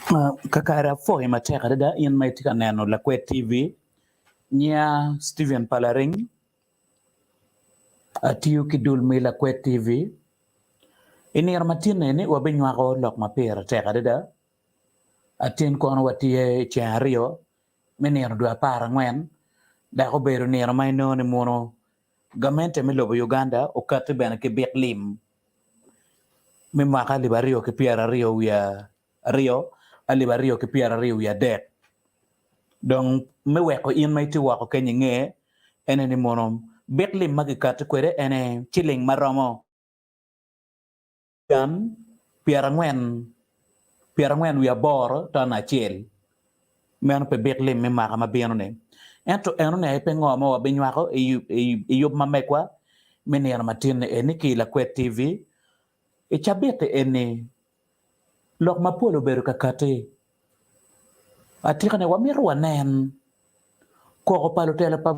Kakara foi mateka dada in maitika neno Lakwed TV nya Steven Palaring atiyo kidul mi Lakwed TV ini armatin ini wabinywa ko lok mapira teka dada atin kono watie chario menir dua para ngwen da ko beru nir mai no ni mono gamente mi lobo Uganda o kate bena ke beklim mi maka libario ke piara rio ya rio alibario ke piara rio ya dek donc me weko in mai ti wako kenye nge ene ni monom beklim magikat kwere ene chilling maromo dan piara ngwen wi abor ta na chel men pe beklim me maka mabeno ne ento eno ne pe ngoma wa binywako e yub mamekwa menera matin ene ki Lakwed TV e chabete ene lok mapolo beru kakate atikane wamiru wanen ko palo tele pa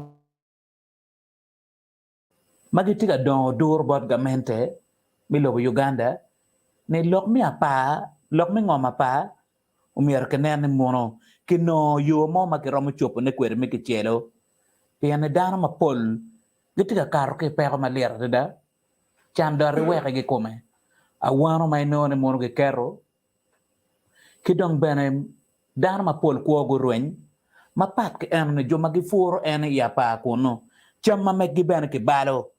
magitiga don dur bot gamente milo Uganda ne lok mi apa lok mi ngoma pa umier kenen mono kino yo mo makiromo chopo ne kwere mi kichelo piane dano mapol gitiga karo ke pero maler da chandare weke gi kome awano mai no ne mono ge kero kidong bene dano mapol kuogo rueny mapat ke eno ne joma gifuro ene ya pa kuno chama me gibene ke balo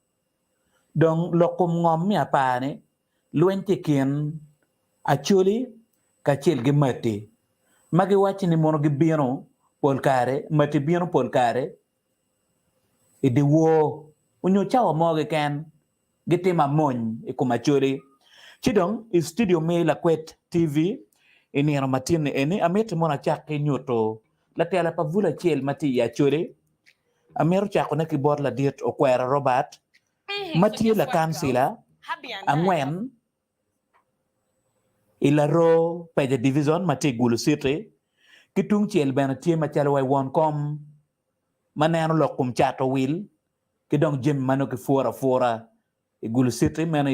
dong lokum ngom mi apane luenti kin Acholi kachil gi mati magi wachi ni mono gi bino pol kare mati bino pol kare idi wo unyo chawa moge ken gitima mony ikuma Acholi chidong i studio mi Lakwed TV ini matin ini amit mona chaki nyuto la tela pa vula chiel mati ya Acholi amero chako ne kibor la diet o kwera Robert mati la kansila angwen ilaro peja division mati gulu city kitung chiel bena tie machalo wai won kom maneno lokum chato wil kidong jim mano ki fora gulu city mena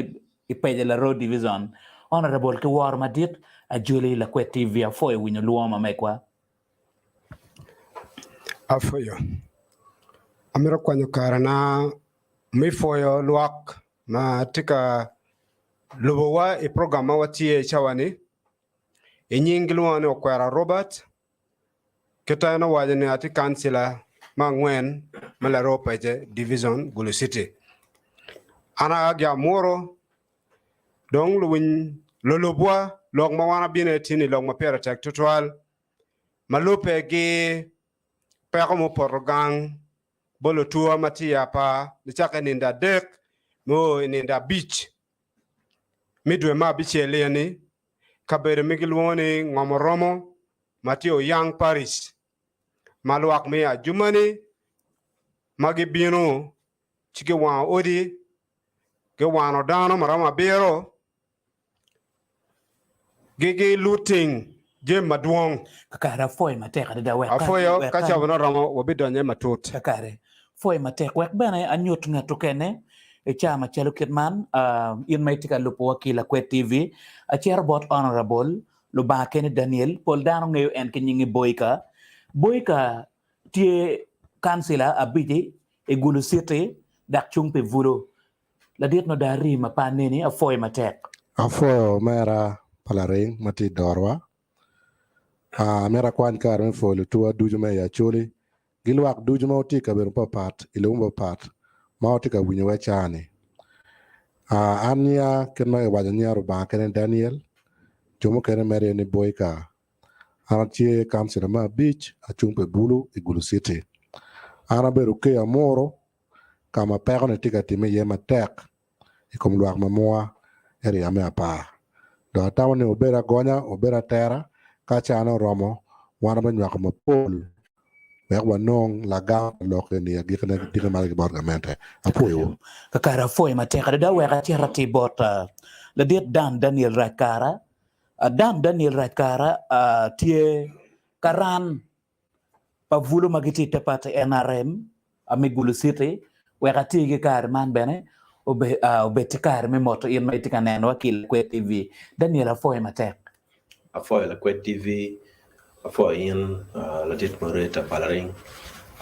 i peja la road division honorable ki war madit Acholi Lakwed TV afo winyo luoma mekwa afoyo amiro kwanyo karana mifoyo luak na tika lubowa e programa watie chawani e nyingilwane okwera Robert ketana wajani ati kansila mangwen malaro peje division Gulu City ana agya moro dong luwin lolobwa log mawana bine tini log mapera tek tutual malupe gi peko mo porgang bolo tua mati Apaa ni chaka ninda dek mo ninda beach midwe ma bichele ni kabere migilwoni ngomoromo matio yang Paris malwak me a jumani magi bino chike wa odi ke wano dano marama bero gege looting je madwong kakara foi mateka dada wek afoyo kacha wana ramo wabidonye matut kakare foi matek wek bene anyut ngatu kene e chama chalo kitman in maitika lupo waki Lakwed TV achier bot honorable luba kene Daniel pol dano ngayo en kenyingi boyka tie kansila abiji e Gulu City dak chung pe vuro la dit no dari mapaneni a foi matek afo mera Palaring mati dorwa mera kwan kar me folo tua dujume ya Acholi gilwak dujuma otika beru papat ilumba pat ma otika winyo wechani anya kenma wajanya ruba kene Daniel jomo kene mere ni boyka anatie kansila ma beach achumpe bulu e Gulu City ana beru ke amoro kama pego ne tika time yema tek ikom luak mamoa eri ame Apaa do tawne obera gonya obera tera kacha ano romo wana banywako mapol wek wanong laga loke ni agikne dike malaki borgamente apoyo kakara foi mateka dada wek achier ati bot la dit Dan Daniel Rakara Dan Daniel Rakara tie karan pavulo magiti tepate NRM ami Gulu City wek ati gi kar man bene obe tikar me moto in maitika neno waki Lakwed TV Daniel foi matek Apaa Lakwed TV, Apaa in la dit moderator palaring,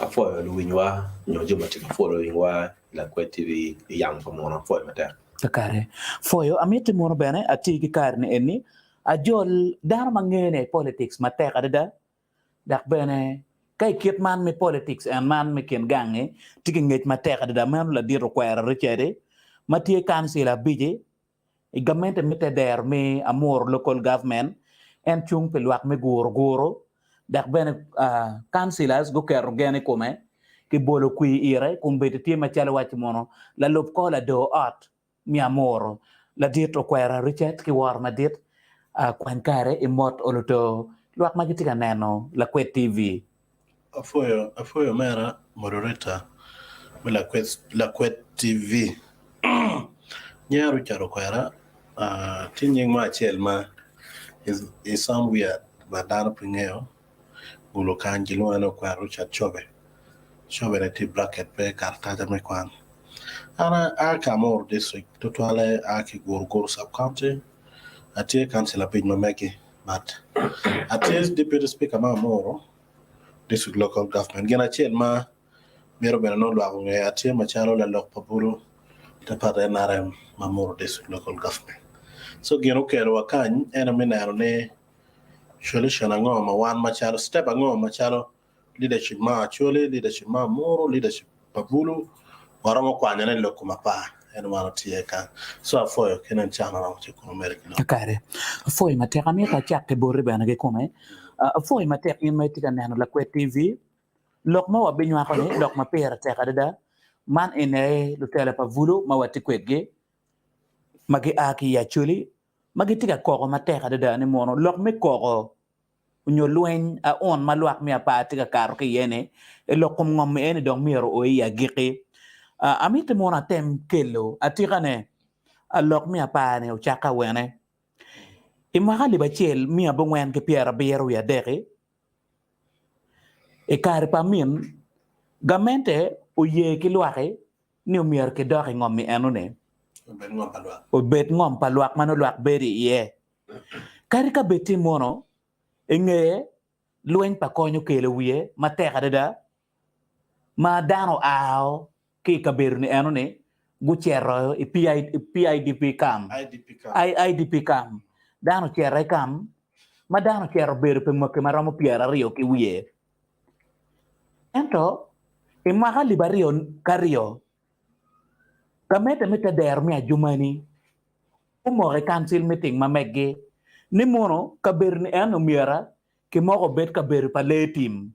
Apaa luwinwa, nyojuma tika follow winwa Lakwed TV yang pamona Apaa mata. Takare. Foyo amite mono bene atigi karne eni ajol dano mangene politics matek adada dak bene kay kit man me politics and man me ken gange tigi ngej matek adada man la diro kwera rechere matie kansila bije I gamente mete der me amor local government en chung pelwak me goro dak bene councilors go kero gene kome ki bolo kui ire kumbete tie machalo wach mono la lop ko la do art mi amor la dit o kwera richet ki war madit kwan kare imot oloto lwak magitika neno Lakwed TV Afoyo mera moderator me Lakwed TV nyaru charo kwera tinying ma chel ma is somewhere badana pingeo gulo kanjilo ano kwaru chat chobe na ti bracket pe karta me kwan ana Kamor district totale aki gurgur sub county atie councilor page mameki but atie deputy speaker ma moro district local government gena chel ma mero bena no lwa nge atie machalo la lok papulu te pata NRM ma moro district local government so geno kero wakany ena minaro ne solution ngo ma wan machalo step ngo machalo leadership ma Acholi leadership ma moro leadership papulu waramo kwanya ne lokuma pa eno mano tieka so afoyo kenan chana na ko America kare foi matek amita chak te borre bana ge kome foi matek in metika neno Lakwed TV lok ma wabinywa ko ne lok ma pera te kadada man ene lutela pa vulu ma wati kwedge magi aki ya Acholi magi tika koko matek kadada ne mono lok me koko unyo luen on malwak mi Apaa tika karo ke yene e lokom ngom me ene dong miro o ya giki amite mona tem kelo atikane alok mi Apaa ne uchaka wene imahali bachel mi abongwen ke piera bieru ya deke e kare pa min gamente o ye ki lwake ni umier ke doki ngom mi enune o bet ngom pa lwak mano lwak beri ye kari ka beti mono engeye luen pa konyo kele wiye mateka dada ma dano ao ki kaberu ni enune guchero e PIDP cam IDP cam dano chere cam ma dano chero beru pe moke maramo piera rio ki wiye ento imaka libario kario kamete mete der mi ajumani umore council meeting mamege ni mono kaberu ni eno miera ki moko bet kaberu paletim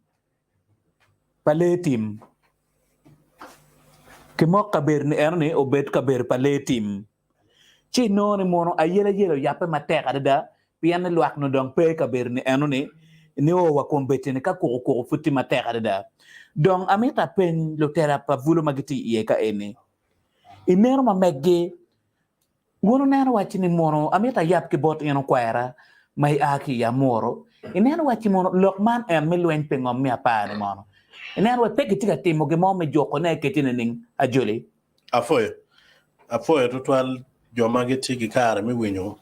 ki moko kaberu ni eno ni obet kaberu paletim chi no ni mono ayele yape mateka dada pian luak no dong pe kaberu ni eno ni o wakombete ni ka koko futi mateka dada dong amita pen lotera pa vulu magiti iye ka ene inero mamege wono nano wachi ni mono amita yap ki bot eno kwera mai aki ya moro ineno wachi mono lokman en milwen pengom mi Apaa ni mono ineno wa teki tika timo ge mo me joko na ketine ning Acholi afoyo total joma gitigi kare mi winyo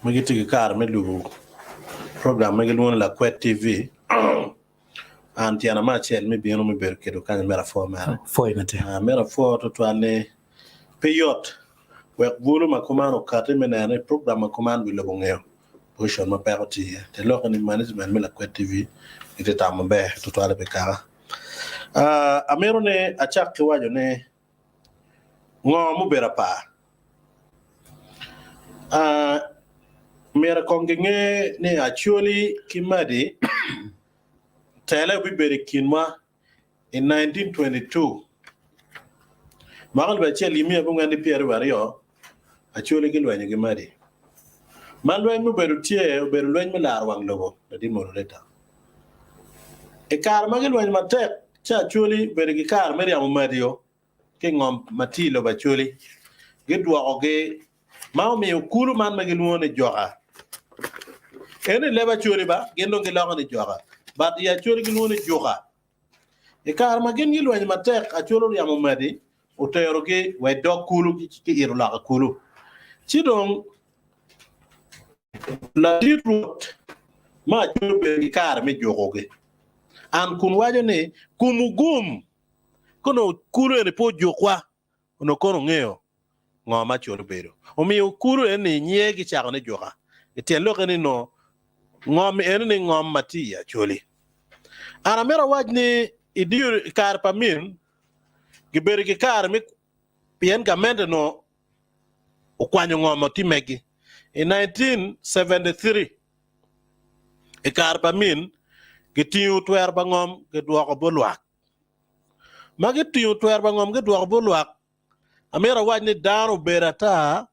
magitigi kare mi lugu program mi luon Lakwed TV antiana ma chel mi bieno mi ber kedo kan mera fo mera foi mate mera fo total ne peyot wek bulu makomano kate menene program makomano wilo bongeo position ma peroti te lokani management mi Lakwed TV ite tambe total be kara amero ne achak wajo ne ngo mu bera pa mera kongenge ne Acholi kimadi tele bi beri kinwa in 1922 magal ba cheli mi abunga ni Pierre Wario Acholi gilwenye kimadi malwen mu beru tie beru lwen mi lar wang logo di moderator e kar magilwenye matek cha Acholi beri gi kar meri amumadio ke ngom matilo ba Acholi gidwa oge mao mi ukulu man magilwone joga ene leba Acholi ba gendo ngilago ni joga but ya Acholi gilwone joga e kar magin gilwenye matek Acholi yamumadi utero ge we dog kulu ki irula kulu chidong la road ma chulo be kar me jogoge an kun wajo ne kumugum kono kuru ne po jokwa no kono ngeo ngoma chulo bedo omi kuru ene nyegi chako ne joka ete lokene no ngom ene ne ngom matia chuli ana mera wajni idiyo kar pamin giberi ki kar mi pien gamende no okwanyo ngom timegi in 1973 kar pamin gitiu twer bangom gedwoko bolwak magi tiu twer bangom gedwoko bolwak amera wajni dano berata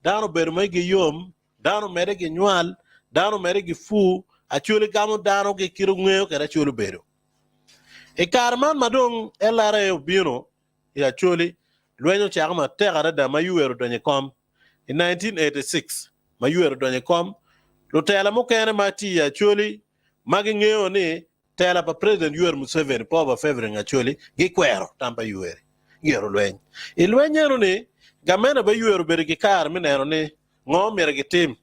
dano ber megi yom dano mere gi nywal dano mere gi fu achuli gamo dano gi kiru ngeo kera chulu bedo kar man madong elare obino ya chuli lwenyo chakma tegara da mayuero donye kom in 1986 mayuero donye kom lutela mukene mati ya chuli magi ngeo ni tela pa president yuer Museveni poba fevre nga chuli gikwero tampa yueri yero lwenyo ilwenyero ni gamena ba yuero berigi kar minero ni ngom mere gitim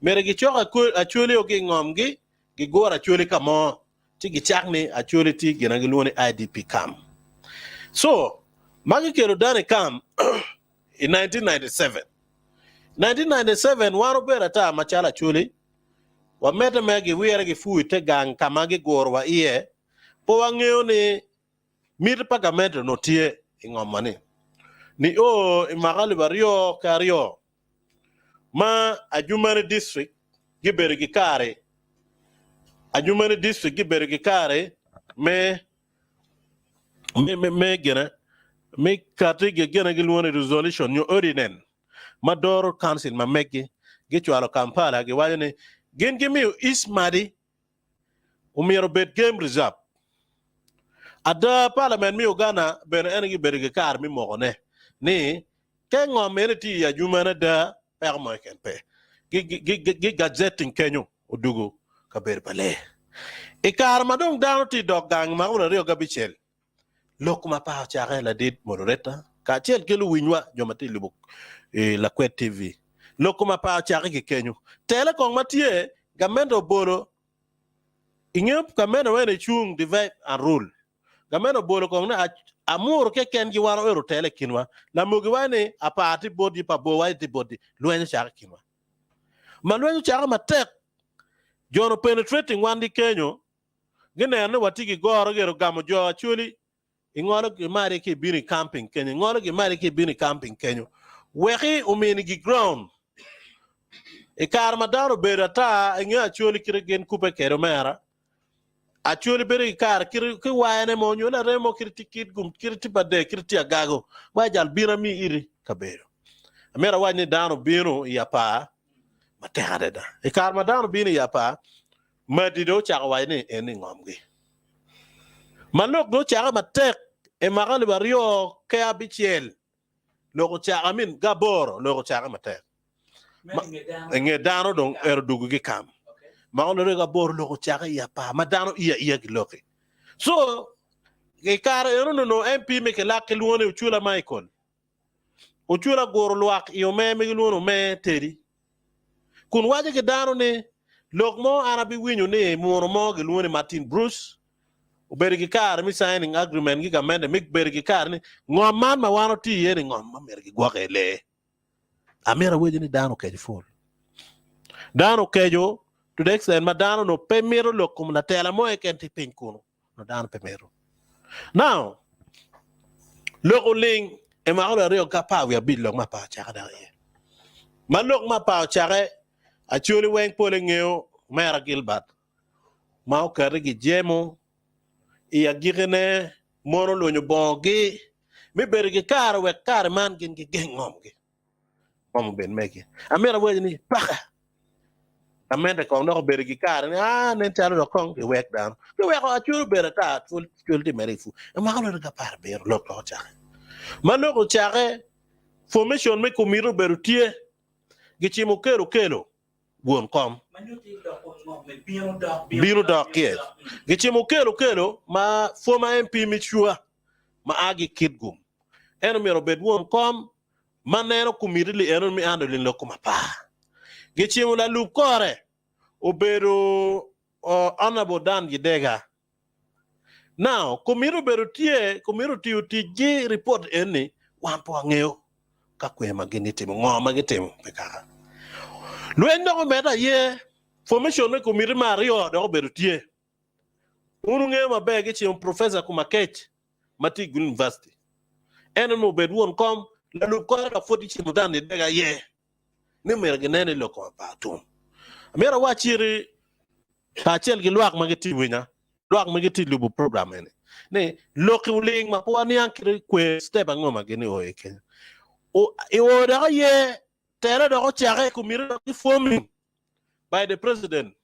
mere gichoka achuli ogi ngomgi gigora achuli kamo ti gichakni achuli ti gina gilwoni IDP camp so magi kero dane camp in 1997 wano bera ta machala chuli wa meta megi wiyere gi fuite gang kamagi gorwa iye po wangeo ni mir pagamento no tie ingomani ni o imagali bario kario ma Ajumani district gibere gikare Ajumani district gibere gikare me gena me kati gena gilwone resolution nyo ordinen madoro council ma megi gichwalo Kampala giwayone gen gimiu ismadi umiro bet game reserve ada parliament mi Uganda ben engi berge kar mi mogone ni ke ngomene ti ya Jumana da perma ken pe gi gazetting kenyo odugo ka ber bale kar madong dano ti dogang ma ura rio gabichel lokuma pa chare la dit modoreta ka chel kelu winwa jomati libuk Lakwed TV lokuma pa chare ki kenyo tele kong matie gamendo boro ingep kameno wene chung divide and rule gameno bolo kong na amur ke ken gi waro ero tele kinwa la mugi wane apati body pa bo white body lwenyo chaka kinwa ma lwenyo chaka matek jono penetrating wandi kenyo gine ne watigi goro gero gamo jo achuli ingolo gi mari ke bini camping kenyo ingolo gi mari ke bini camping kenyo wehi umini gi ground kar madaro berata inga achuli kire gen kupe kero mera achuli beri kar ki wayane mo nyola remo kritikit gum kirti bade kirti agago wajal bira mi iri kabero amera wani dano bino yapa matehade da kar madano bino yapa madido chaka wayne eni ngomgi manok do chaka matek magali bario ke abichel loko chaka min gaboro loko chaka matek nge dano dong erdugu gi kam maono rega bor loko chaka yapa madano iya giloke so ke kar no MP me ke lakil woni uchula Michael uchula gor luak yo me gilono me tedi kun waje ke dano ne lokmo arabi winyo ne mono mo gilwoni Martin Bruce ubergi kar mi signing agreement gi gamende mi bergi kar ni ngom man ma wano ti yeni ngom ma mergi gwakele amera weje ni dano kejo fol dano kejo to the extent madano no pemero lokum na tela mo e kenti pinkuno no dano pemero now loko ling e ma ora rio kapa wi abil lok ma pa chaka da ye manok ma pa chaka achuli weng pole ngeo mera Gilbert ma o kare gi jemo iya gigene mono lo nyobongi mi bergi kar we kar man gin gi gengomgi mom ben meki amera weje ni paka amenda kong no bergi kar ni nen talo do kong we down we ko achuru berata full di merifu ma ko ga par ber lo ko cha man lo ko cha formation me ko miro berutie gichimo kelo won kom bino dok yes gichimo kelo ma former MP michua ma agi kidgum eno miro bed won kom manero kumirili eno mi ando lin lokuma pa gichimo la lu kore Oberu honorable Dan Gidega. Now, kumiru tiyo tiji report eni wampo angeo kakwe magini timo ngoma gitimo pekaka. Luendo ko meta ye formation ne kumiru mario do beru tie. Unu ngeo mabege chi professor kumakech Mati University. Eno no bedwon kom la lu ko da foti chi Dan Gidega ye. Ni mera genene loko patum. Mera wachiri Pachel gi luak magiti winya. Luak magiti lubu program ene. Ne loki uling ma po ani ankire kwe step angoma gini o eke. O da ye tere da ko chare kumire ki forming by the president.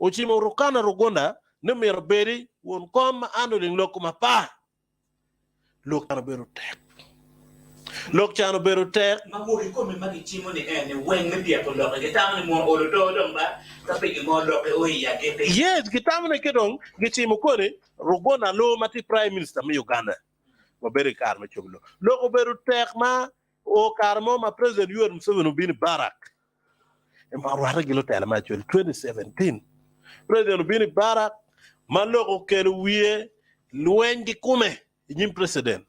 O chimo rukana rugonda ne mera beri won kom anoling lokuma pa. Lokana beru tek. Lok chano beru tek. Maguri ko mi magi chimo ni ene wen me bia ko lokka getama ni mo olo do ba tapi ki mo lokka o ya gete. Yes, getama ne kedong gechimo ko ne rugona lo mati prime minister mi Uganda. Maberi karma chumlo. Loko beru tek ma o karmo ma president yuer Museveni bini barak. Embaru hata gilo tela ma chuli 2017. President bini barak ma loko kelu wie luengi kume yim president.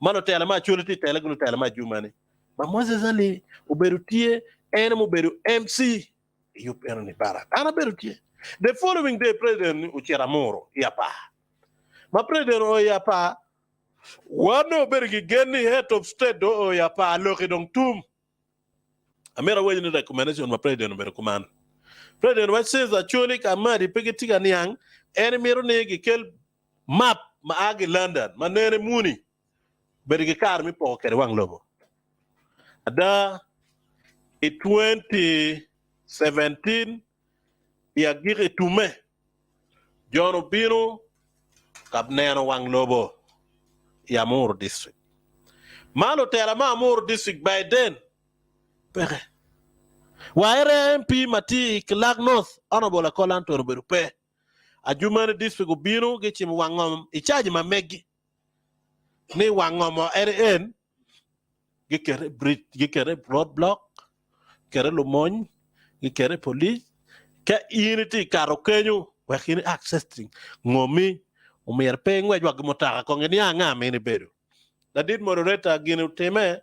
Mano tela ma chuli ti tela gilo tela ma jumani. Ma Moses Ali uberu tie ene mo beru MC yup ene ni barak. Ana beru tie. The following day president uchera moro Apaa. Ma president o Apaa wano bergi geni head of state do o Apaa loki dong tum. Amera wewe ni recommendation ma president beru command. President what says Acholi kamari pegetiga niang ene mero negi kel map ma agi London ma nene muni bergi kar mi po kere wang lobo. Ada 2017 ya giri tume John Bino kabneno wang lobo ya Moro district. Malo tera ma Moro district by then. Pere. Waere MP mati Clark North honorable Akolan to berupe. Ajumani district Bino gichim wangom ichaji ma megi. Ni wangom RN gikere bridge gikere roadblock kere lumon gikere police ke unity karo kenyu wakini accessing ngomi umier pengwe jwa gmotaka kongeni anga meni bedo da dit moderator ginu teme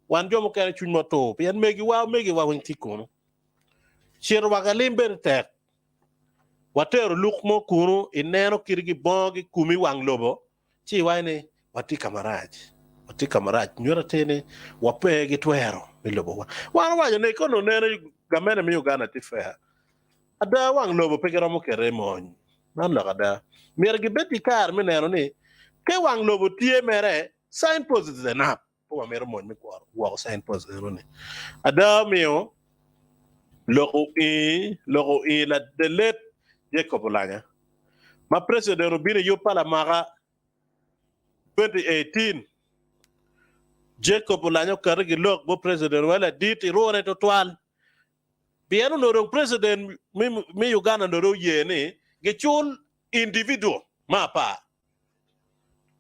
wan jomo kene chuny moto yen megi wa winti kono chiro wagalimber tek watero luk mo kunu ineno kirgi bongi kumi wang lobo chi waine wati kamaraj nyora tene wapegi twero milobo wan wajo ne kono nene gamene mi Uganda tifa ada wang lobo pegero mo kere mon nan la kada mer gi beti kar mi neno ni ke wang lobo tie mere sign post de na po mer mon mi ko wo sign post de ni ada mio logo e la delet Jacob Lanya ma president Rubini yo pala mara 2018 Jacob Lanya karigi lok bo president wala dit rore total Piano no president mi Uganda no yene gechul individual mapa.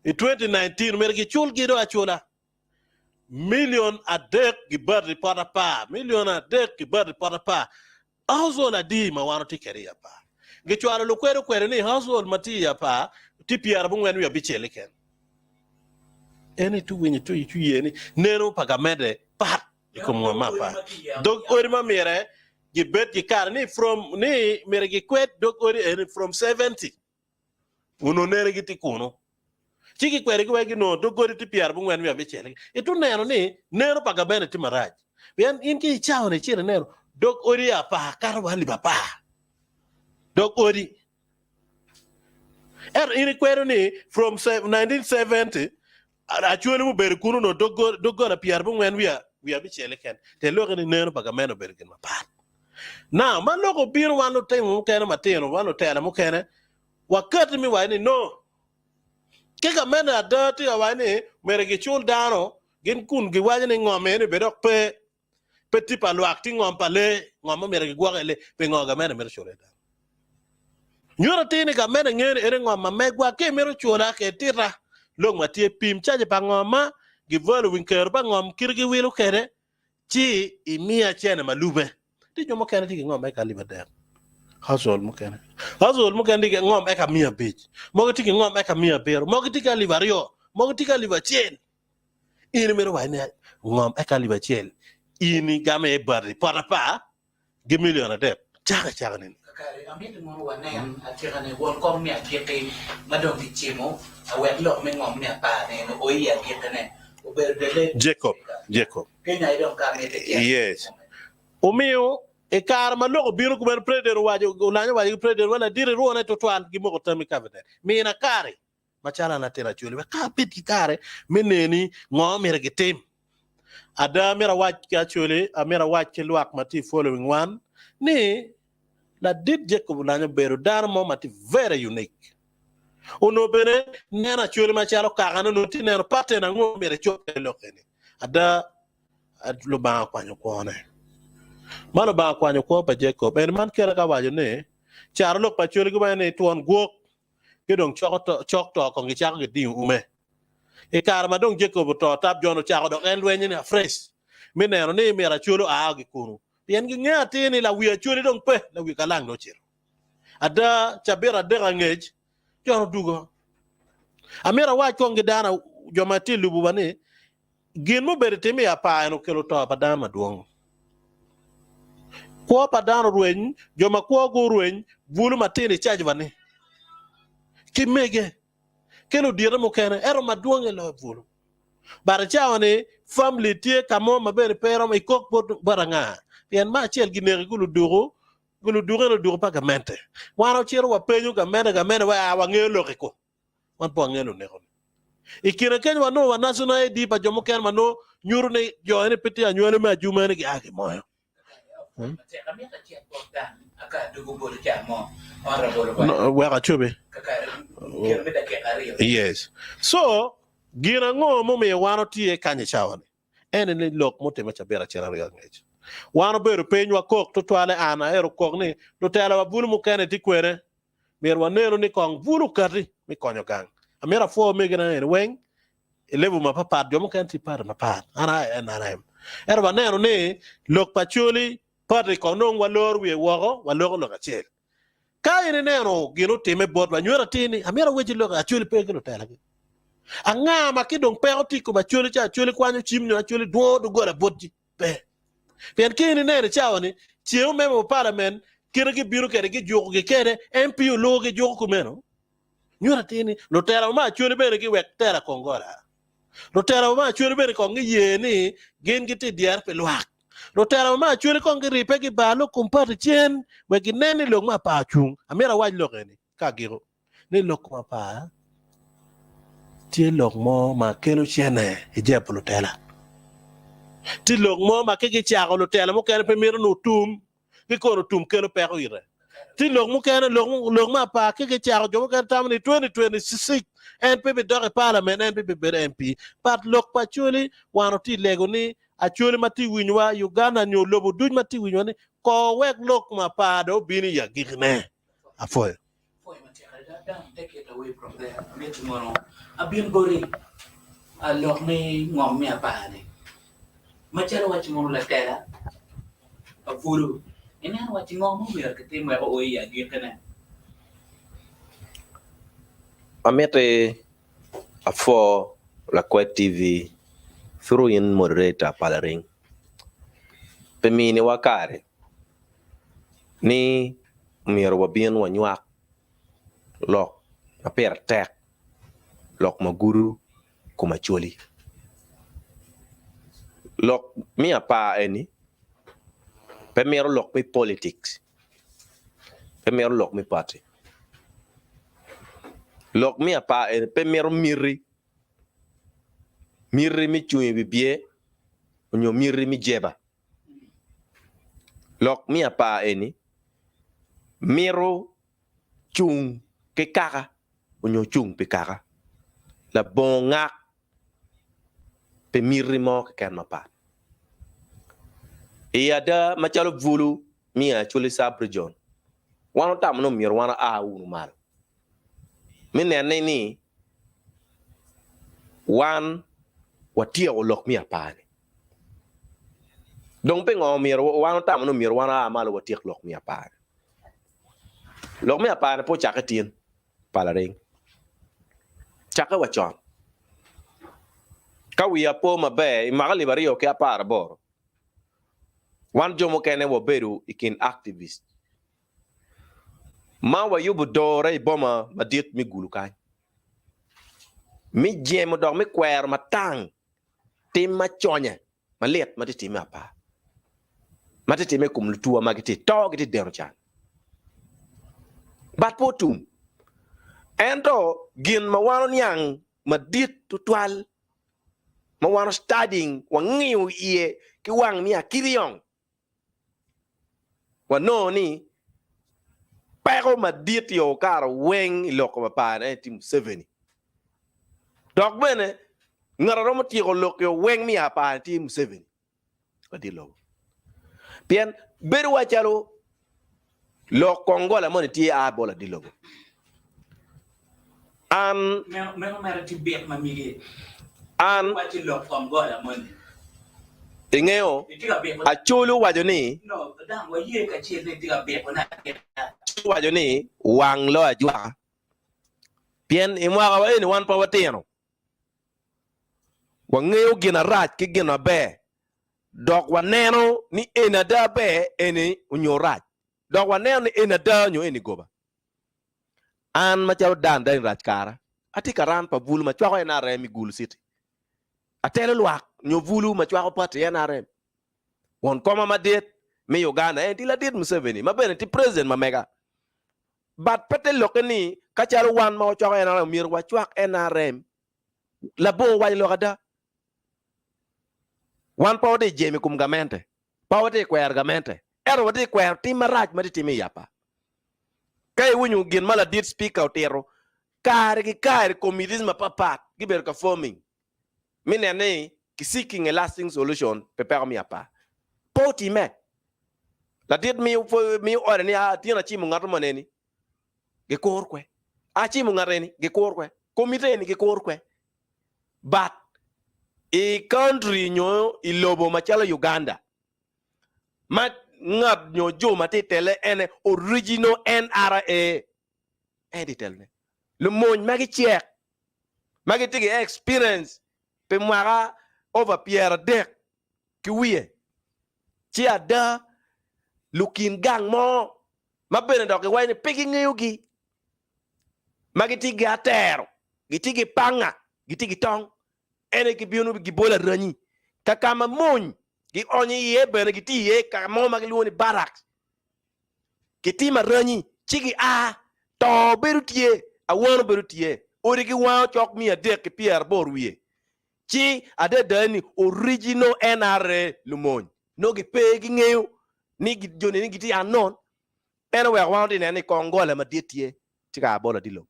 In 2019 mer gechul gido achola. Million a dek gibar reporter pa. Million a dek gibar reporter pa. Household adi ma wano tikeri ya pa. Gechwala lo kwero ni household mati ya pa. Tipi arabu ngwenu ya bichele ken. Eni tu wenye tu yene. Nero pagamede pa. Iko mwa mapa. Dog orima mere. Gibet gikar ni from ni meregi kwet dok ori from 70 uno nere giti kuno chiki kwere kwegi no dok ori ti piar bungwen mi abechele itu nero ni nero paga bene ti maraj bien inki chao ne chire nero dok ori Apaa kar wali bapa dok ori ini kwere ni from 1970 actually mu ber kuno no dok ori piar bungwen wi abechele ken te lo ni nero paga meno bergen mapa Now, man logo biro wano temo mukene matino wano tena mukene wakati mi wani no kika mena adati ya wani meregi chul dano gin kun giwaje ni ngome ni bedok pe tipa luakti ngom pale ngom meregi gwagele pe ngoga mena mere chule dano nyora tini ka mena ngene ere ngom megwa ke mere chula ke tira log matie pim chaje pa ngoma givolo winker pa ngom kirgi wilu kere chi imia chene malube Ti jomo kene tiki ngombe kali bader. household muken dige ngom eka mia bich mogo tiki ngom eka mia bero mogo tika livario mogo tika livachel ini mero wine ngom eka livachel ini game bari para pa gi million ade chaga nin Kakari, amit mo wana yan at saka ni won kom niya kiti madong di chimo awet lok me ngom niya pa ne no oyi ya kiti ne uberdele Jacob kenya idong kami te yes umio e kar ma loko biro ko ben preder wajo ulanya wajo preder wala dire ruona to twal gi moko tami kavete mina kare machala na tera chuli ka pit ki kare meneni ngom mere gitim ada mera waj ka chuli amera waj ke luak mati following one ni la dit Jacob ulanya beru dar mo mati very unique uno bene nena chuli machala ka no tinero parte na ngom mere choke lokeni ada lo ba kwanyo kone malo ba kwanyo ko pa Jacob en man kera ka wajo ne char lok pa chuli ko ba ne tuon gok ke dong chok to ko ngi chak ge di ume e kar ma dong Jacob to tap jono chak do en wen ni fresh minero ni mera chulo a gi kunu yen gi ngati ni la wi chuli dong pe la wi kalang no chiro ada chabera de ngej jono dugo amera wa ko ngi dana jomati lubu bane gin mo berete mi apa no kelo to pa dama duong ko pa dano rueny joma ko go rueny bulu matini charge bane ki mege kelo dire mo kene ero maduong lo bulu bara chawane family tie kamo mabere pero mai kok baranga yen ma chel ginere gulu duro pa gamente wano chero wa penyu gamente wa ngelo ko wan po ngelo ne ko ikira ken wano wa national ID pa jomo ken mano nyuru ne jo ene peti anywele ma juma ne ake moyo kami ka chat dan aka dugo bol chamo ora bol no wa ka chobe kakari kero meda ke ari yes so gira ngo mo me wano tie kanye chawane ene ne lok mo te ma chabera chera ga ngej wano beru penywa kok to twale ana ero kok ni to tela wa bulu mo kene ti kwere mer wanero ni kong bulu kari mi konyo gang amera fo me gena ene weng elevu mapapa jomo kan ti par mapapa ana ero wanero ni lok pachuli pare kono walor wi wogo walor lo kachel ka ene nero gino teme bot ba nyora tini amera weji lo achuli pe gino tela anga makidong pe otiko ba chuli cha chuli kwanyo chimnyo achuli do gora botji pe pen kini nene chawani chiu memo parliament kirigi biro kere gi jogo ge kere MPU lo ge jogo kumeno nyora tini lo tela ma chuli bere gi wek tera kongora lo tela ma chuli bere kongi yeni gen giti diar pe luak lo tela ma chuli kongi ripe gi balo kumpati chen we gi neni lo ma pa chung amera waj lo geni ka giro ni lo ma pa tie lo mo ma kelo chene ejepo lo tela ti lok mo ma ke chago lo tela mo kene pe miro no tum ki ko tum kelo pe ko ire ti lok mo kene lok ma pa ke chago jo mo kene tamni 2026 NPP dore parliament NPP ber MP pat lok pa chuli wano ti lego ni a chuli mati winwa Uganda nyo lobo duj mati winwa ni ko wek lok ma pa do bini ya gigne afoy don't take it away from there amit mo abin bori alok ni ngom mi apa ni macam wajib mau latela, aburu. Ini kan wajib ngomong biar ketemu apa ya gitu kan? Amete afo Lakwed TV through in moderator palaring. Pemini wakare ni miro wabien wanyuak lok aper tek lok maguru kumacholi. Lok mi apa eni pemero lok mi politics pemero lok mi party lok mi apa eni pemero miri mi chui bibie onyo miri mi jeba lok mi apa eni miro chung ke kaka onyo chung pe kaka la bonga pe miri mo ke kan mapa e ada machalo vulu mia chuli sabre john wano tam no mir wana a unu mal minne ni wan watia o lok mia pane dong pe ngom mir wano tam no mir wana a mal watia lok mia pane lok me apa na po chaka tin pala ring chaka wa chon ka wi apo ma be magali bari o ke apa bor wan jomo kene wo beru ikin activist ma wa yubu dore boma ma dit mi gulu kai mi jemo dog mi kwer ma tang tim ma chonya ma let ma ti ma pa ma ti me kum lutua ma ti to ti dero chan bat potum ento gin ma wano nyang ma dit tutwal ma wano studying wa ngiu iye ki wang mi akiriong wa no ni pero ma dit yo karo weng iloko ma pa na tim 70 dog bene ngara mo ti ko lok yo weng mi apa tim 7 ko di lo bien beru wa chalo lo kongo la mo ti a bola di lo an me ti bet ma mi an wa ti lo kongo la mo ingeo achulu wajoni no dan wa ye ka chi ne ti ga bet na wajoni wang lo ajwa bien imwa ka wa ni wan pa wateno wa ngeo gina rat ki gina be dok wa neno ni ena da be eni unyo rat dok wa neno ni ena da nyo eni goba an ma chaw dan dan rat kara ati karan pa bulu ma chwa na remi gulu city atele luak nyo vulu ma chwa ko pat yana rem won koma ma det me Uganda enti la det Museveni ma bene ti president ma mega bat pete lokeni ka chalo wan ma chwa yana rem mir wa chwa NRM la bo wa lo kada wan pa de jemi kum gamente pa de kwer gamente ero de kwer ti maraj ma ti mi yapa kay wunyu gin mala dit speaker otero kare committees ma papa giber ka forming minene ki seeking a lasting solution prepare mi apa poti me la dit mi ore ni a tina chi mu ngato maneni ge korkwe a chi mu ngareni ge korkwe committee ni ge korkwe but e country nyo ilobo machala Uganda ma ngab nyo jo matitele ene original NRA editele le mon magi check magi tigi experience pe mwara over Pierre Dek ki wiye chi ada lukin gang mo ma bene doke wayne pigi ngeyugi magi tigi atero gitigi panga gitigi tong ene ki bionu gi bola rani kakama mon gi onyi ye bene giti ye kamo magi luoni barak giti ma rani chigi a to berutie a wono berutie ori gi wa chok mi ade ki Pierre Borwie chi ade dani original NRA lumon no gi pe gi ngeu ni gi joni ni giti anon ene we wa ndi ne Congo le ma detie tika bola dilo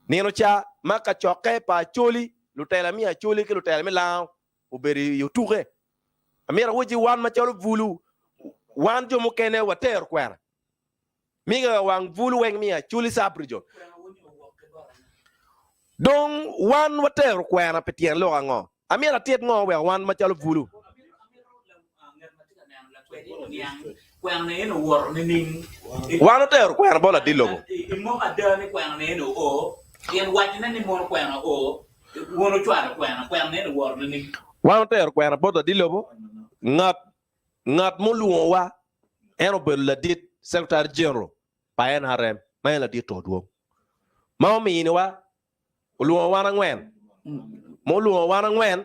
nino cha maka choke pa Acholi lutela mi Acholi ke lutela mi la uberi yotuge amira woji wan ma chalo vulu wan jomo kene water kwera miga wang vulu weng mi Acholi sabrijo don wan water kwera petien lo ngo amira tiet ngo we wan ma chalo vulu kwang ne no wor ne ning wan water kwera bola dilogo mo adani kwang ne no o yen wajina ni mo kwang o wono chwa kwang ne no wor ne ning wan water kwera bola dilogo ngat mo luo wa eno bel la dit secretary general pa NRM ma la dit to duo ma mi ni wa luo wana ngwen mo luo wana ngwen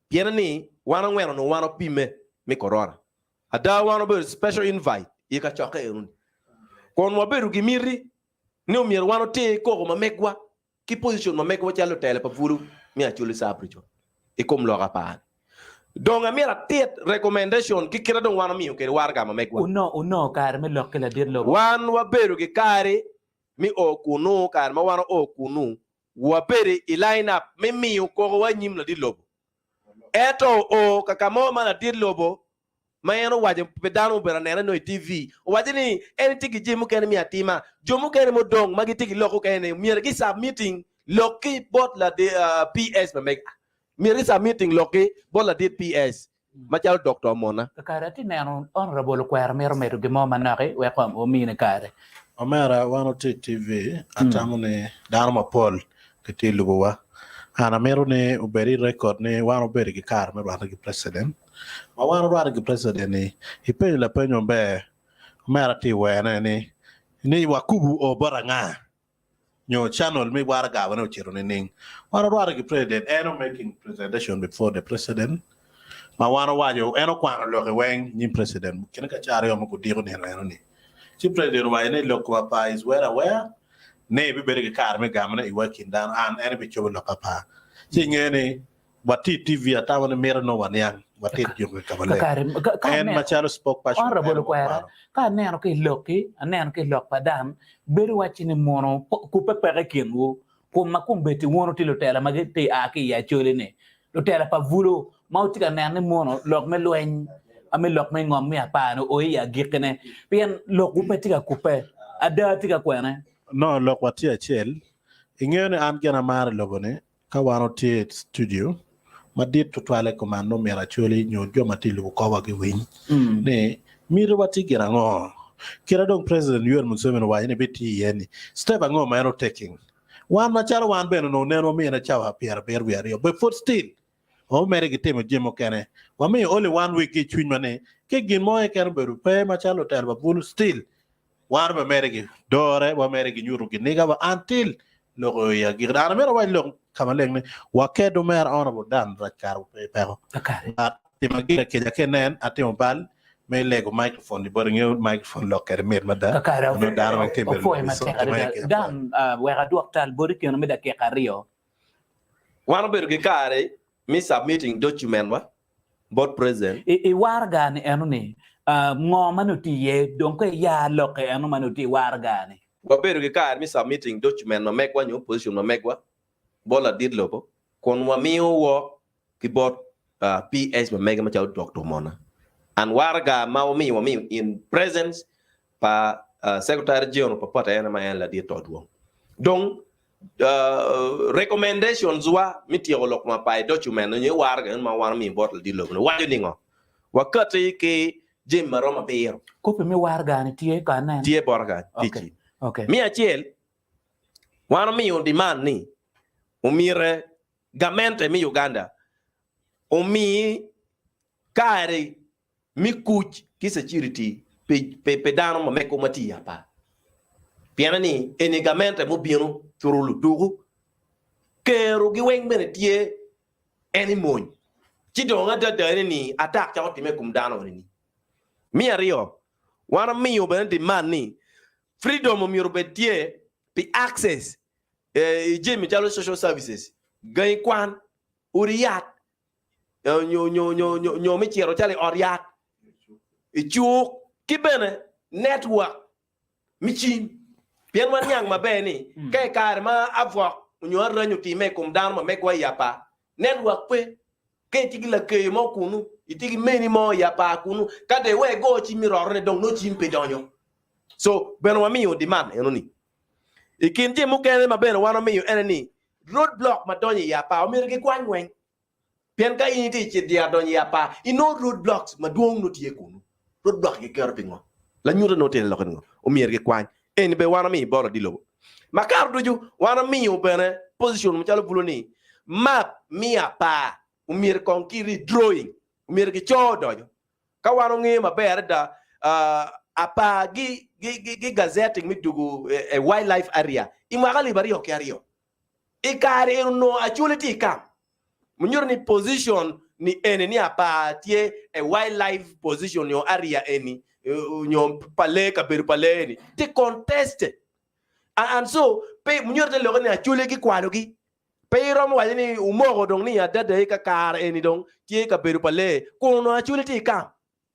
piena ni wana ngwen no wana pime mi corona ada wana be special invite yika choke erun kon mo beru gimiri ni o mier wana te ko ma megwa ki position ma megwa chalo tele pa furu mi Acholi sabrijo e kom lo pa donc amira tet recommendation ki kira don wana mi o ke warga ma megwa uno kar me lokke la dir lo wan wa beru gi kare mi o kunu kar ma wana o kunu wa bere i line up mi ko wa nyim la dilobo eto o kakamo mana dilobo mayeno waje pedano bera nena no TV waje ni eni tigi jimu ken mi atima jomu ken mo dong magi tigi loko ken mi regi sub meeting loki bot la de PS ma meg mi regi sub meeting loki bot la de PS Machal Dr. Mona. Kakara ti neno honorable kwar mer meru gi mo manake we kom o mine kare. Omera Lakwed TV atamune Dharma Paul kiti lubuwa. Ana meru ne uberi record ne wano beri gi kar me rwanda gi president. Ma wano rwanda gi president ni ipenyo la penyo mbe Omera ti wene ni wakubu o bora nga. Nyo channel mi wara gawa no chiro ning. Wano rwanda gi president eno making presentation before the president. Ma wano wajo eno kwano loke weng nyim president. Kena ka chari yo mko diro ni. Si president wa ne local Apaa is where ne bi beri kar me gamana I working down and ene bi chobo local Apaa. Si ngene wati TV atawana mera no wanyang wati jongo kabale. En machalo spoke passion. Honorable kwara ka neno ke loki neno ke lok padam beri wachini mono ku pepere kinwo ku makumbeti wono ti lotela magete aki ya chole ne lotela pa vulo mautika neno mono lok me lwen ame lok me ngom me Apaa no oya gikene pien lok upetika kupe ada tika kwene No lok wati achel ingene an gena mare logone ka wano ti studio madit to twale komando mera chole nyo joma ti lu ko wagi win ne miro wati gera ngo kira dong president yuer Museveni wa ne beti yeni step ngo ma no taking wan machalo wan beno no neno me na chawa pier we are but for still o mere gi temo jemo kene wa me only 1 week ki chwin mane ke gin mo e ker beru pe machalo tel ba bul still war ba mere gi dore wa mere gi nyuru gi nega ba until lo ya gi dana mere wa lo kamaleng ne wa ke do mer honorable dan rakar pe pero ti magira ke jakenen atimo bal me lego microphone di bor ngew microphone lo ker mer mada no dana ma tembe dan we ga doktal bori ke no me da ke kario One better get kare me submitting document wa board president. I wargani enu ni ngo manuti ye donc ya loke enu manuti wargani. Wa better get kare me submitting document no make one your position no make wa bola did lobo kon wa mi wo ki board PS ma mega ma chaw Dr. Mona. And warga ma mi in presence pa secretary general pa pata ena ma en la di todwo. Donc recommendations wa mitiro lok ma pa document no warga ma war mi bottle di lobo wa yo ningo wakati ke jim maroma beer ko pe mi warga ni tie kana tie borga tichi okay mi achiel war mi on demand ni umire gamente mi Uganda umi kare mi kuch ki security pe dano ma meko mati Apaa piana ni enigamente mo bieno turulu dugu kero gi weng bene tie eni moñ ci do nga da ni attack cha otime kum dano ni mi ario wana mi yo bene di man ni freedom mo mi robetie pi access jemi chalo social services gay kwan uriat nyo mi chero chale oriat ichu ki bene network mi chin Pian wan yang mabeni kay kar ma avwa nyo ranyu ti me kum dan ma me kwa Apaa network pe ke tigila ke mo kunu itigi meni mo Apaa kunu kade we go chi mi rorne dong no chi mpe donyo so ben wa mi o demand eno ni ikin je mu kene ma ben wan mi eneni road block ma donyo Apaa o mi ke kwan wen pian ka initi chi dia donyo Apaa ino road blocks ma duong no tie kunu road block ke ker pingo la nyura no tele lokon o mi ke kwan eni be wana mi bolo di lobo makar duju wana mi ubene position mo chalo buloni map mi Apaa umir konkiri drawing umir ki chodo ka wano ngi maber da Apaa gi gazetting mi dugu a wildlife area imagali bari okyario ikare no Acholi ti kam munyor ni position ni eni ni Apaa tie a wildlife position yo area eni nyo pale ka ber pale ni te contested and so pe munyor de lo ni Acholi ki kwalo ki pe rom wa ni umogo dong ni adade ka kar eni dong tie ka ber pale ko no Acholi ti kam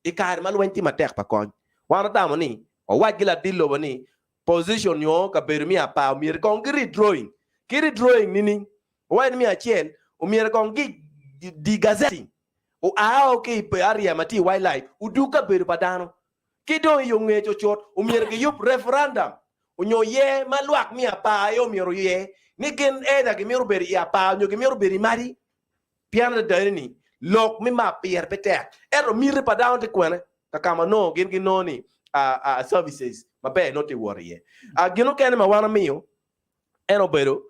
e kar mal wenti ma tek pa kon wana tamo ni o wagila dillo ni position yo ka ber mi Apaa mir kon kiri drawing nini wa ni mi achiel o mir kon di gazetting o okay pe area mati wildlife uduka ber padano kido yo ngecho chot umir gi yup referendum unyo ye malwak mi Apaa yo miro ye ni ken eda gi miro beri Apaa nyo gi miro beri mari pian da ni lok mi ma pier petek ero mire pa down te kwene kakama no gin no ni services mabe no te worry gino kene ma wana miyo eno bedo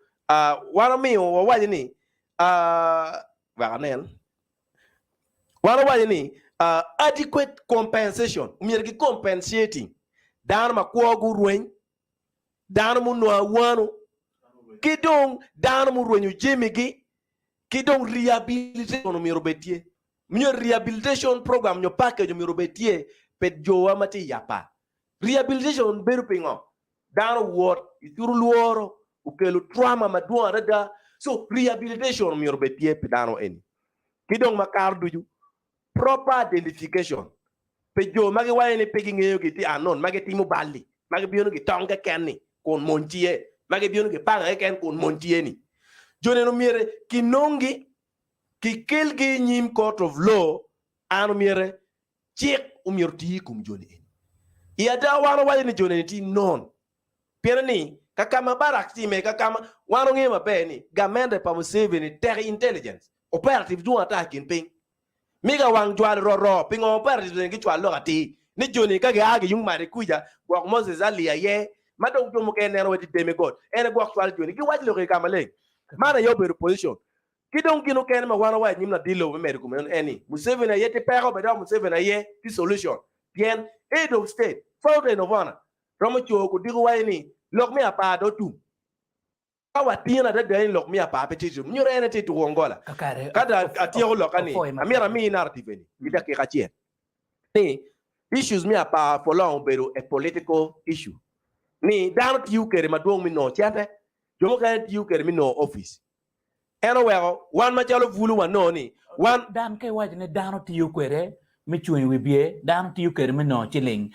wana miyo wa waji ni wana waji ni adequate compensation mirgi compensating dan ma kwogu ruin dan mu no wanu kidong dan mu ruin jimigi kidong rehabilitation miro betie mio rehabilitation program nyo package miro betie pet jowa mati yapa rehabilitation beru pingo dan word ituru luoro ukelu trauma madua rada so rehabilitation miro betie pedano eni kidong makar duju proper identification pe jo magi wayne pegi ngeyo giti anon magi timu balli magi bionu gi tonga kenni kon montie magi bionu gi panga ken kon montie ni jone no mire kinongi ki kelgi nyim court of law anu mire chik umirti kum jone en ya da wano wayne jone ti non pirani kakama barak ti me kakama wano ngema pe ni gamende pa Museveni terre intelligence operative du attack in ping miga wang jwal ro pingo operative ngi chwal lo ati ni jone kage agi yung mari kuja wa Moses ali ye madong to mo ken ero wati demi god ene gwa chwal jone ki wajlo ke kamale mana yo beru position kidong kino ken ma wana wa nyimna dilo me medical men eni Museveni yete pero be da Museveni ye ti solution bien head of state founder novana romo choko digo wa ni lok me apa do tu awa tina da dai lok mi apa petition nyore ene ti to ngola kada atiyo lokani amira mi narrative ni ida ke kachie ni issues mi apa for long pero a political issue ni down to you kere madong mi no chate jomo ka ti you kere mi no office eno wego wan ma chalo vulu wa no ni wan dan ke wajne down to you kere mi chuin wi bie down to you kere mi no chiling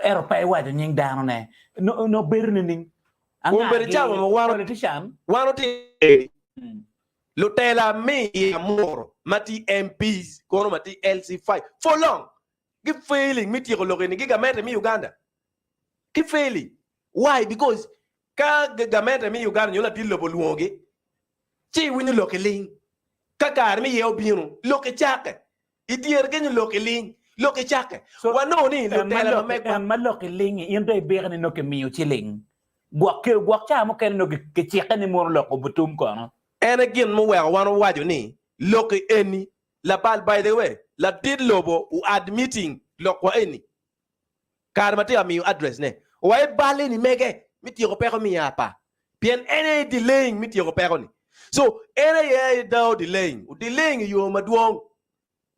ero pa wajne nying down ne no berni ning Umbere chama mo wano ti Lutela me amor mati MPs kono mati LC5 for long keep failing mi tiro lokeni gigamete mi Uganda keep failing why because ka gigamete mi Uganda yola tillo boluoge chi wini lokeling kakar mi yeo binu loke chake idier genyo lokeling loke chake wano ni Lutela ma lokeling yende berni no ke mi chiling guak cha mo ken no ke cheke ni mor loko butum ko no and again mo wa wan waju ni loke eni la bal by the way la did lobo u admitting loko eni kar mate ami address ne wa e bale ni mege miti ko pero mi apa bien ene delaying miti ko pero ni so ene ye do delaying you maduong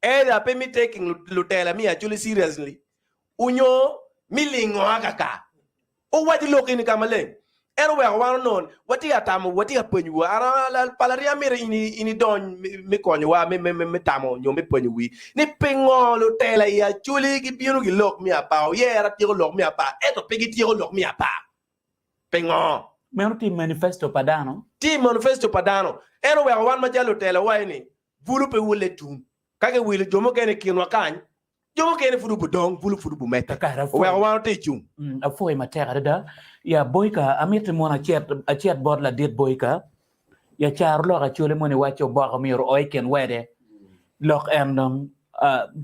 either pe mi taking Lutela mi actually seriously unyo milingo akaka o wadi loke ni kamale ero we wan non wati atamo wati apanyu ara la palaria mere ini don mi konyo wa me tamo nyo me panyu wi ni pingo Lutela ya chuli gi biru gi lok mi apa o ye ra tiro lok mi apa eto pegi tiro lok mi apa pingo me ti manifesto padano ero we wan ma jalo Lutela wa ni vulu pe wule tum kage wile jomo kene kinwa kan jomo kene fudu budong vulu fudu bu meta we wan te chung a foi matera da ya boyka amit mona chet bod la dit boyka ya char lo ga chole moni wacho bo ga miro oiken wede lok endom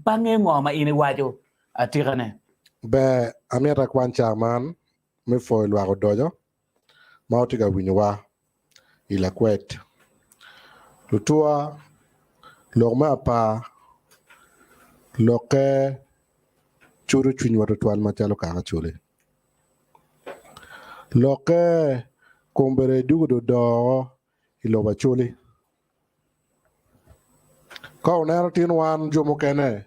bange ngoma ini wajo atirane be amira kwan chairman me foi lo ga dojo mautiga winwa ila kwet lutua lorma pa loke churu chunwa tuan machalo ka chole loke kombere dugo do iloba chole ka onero tin wan jomo kene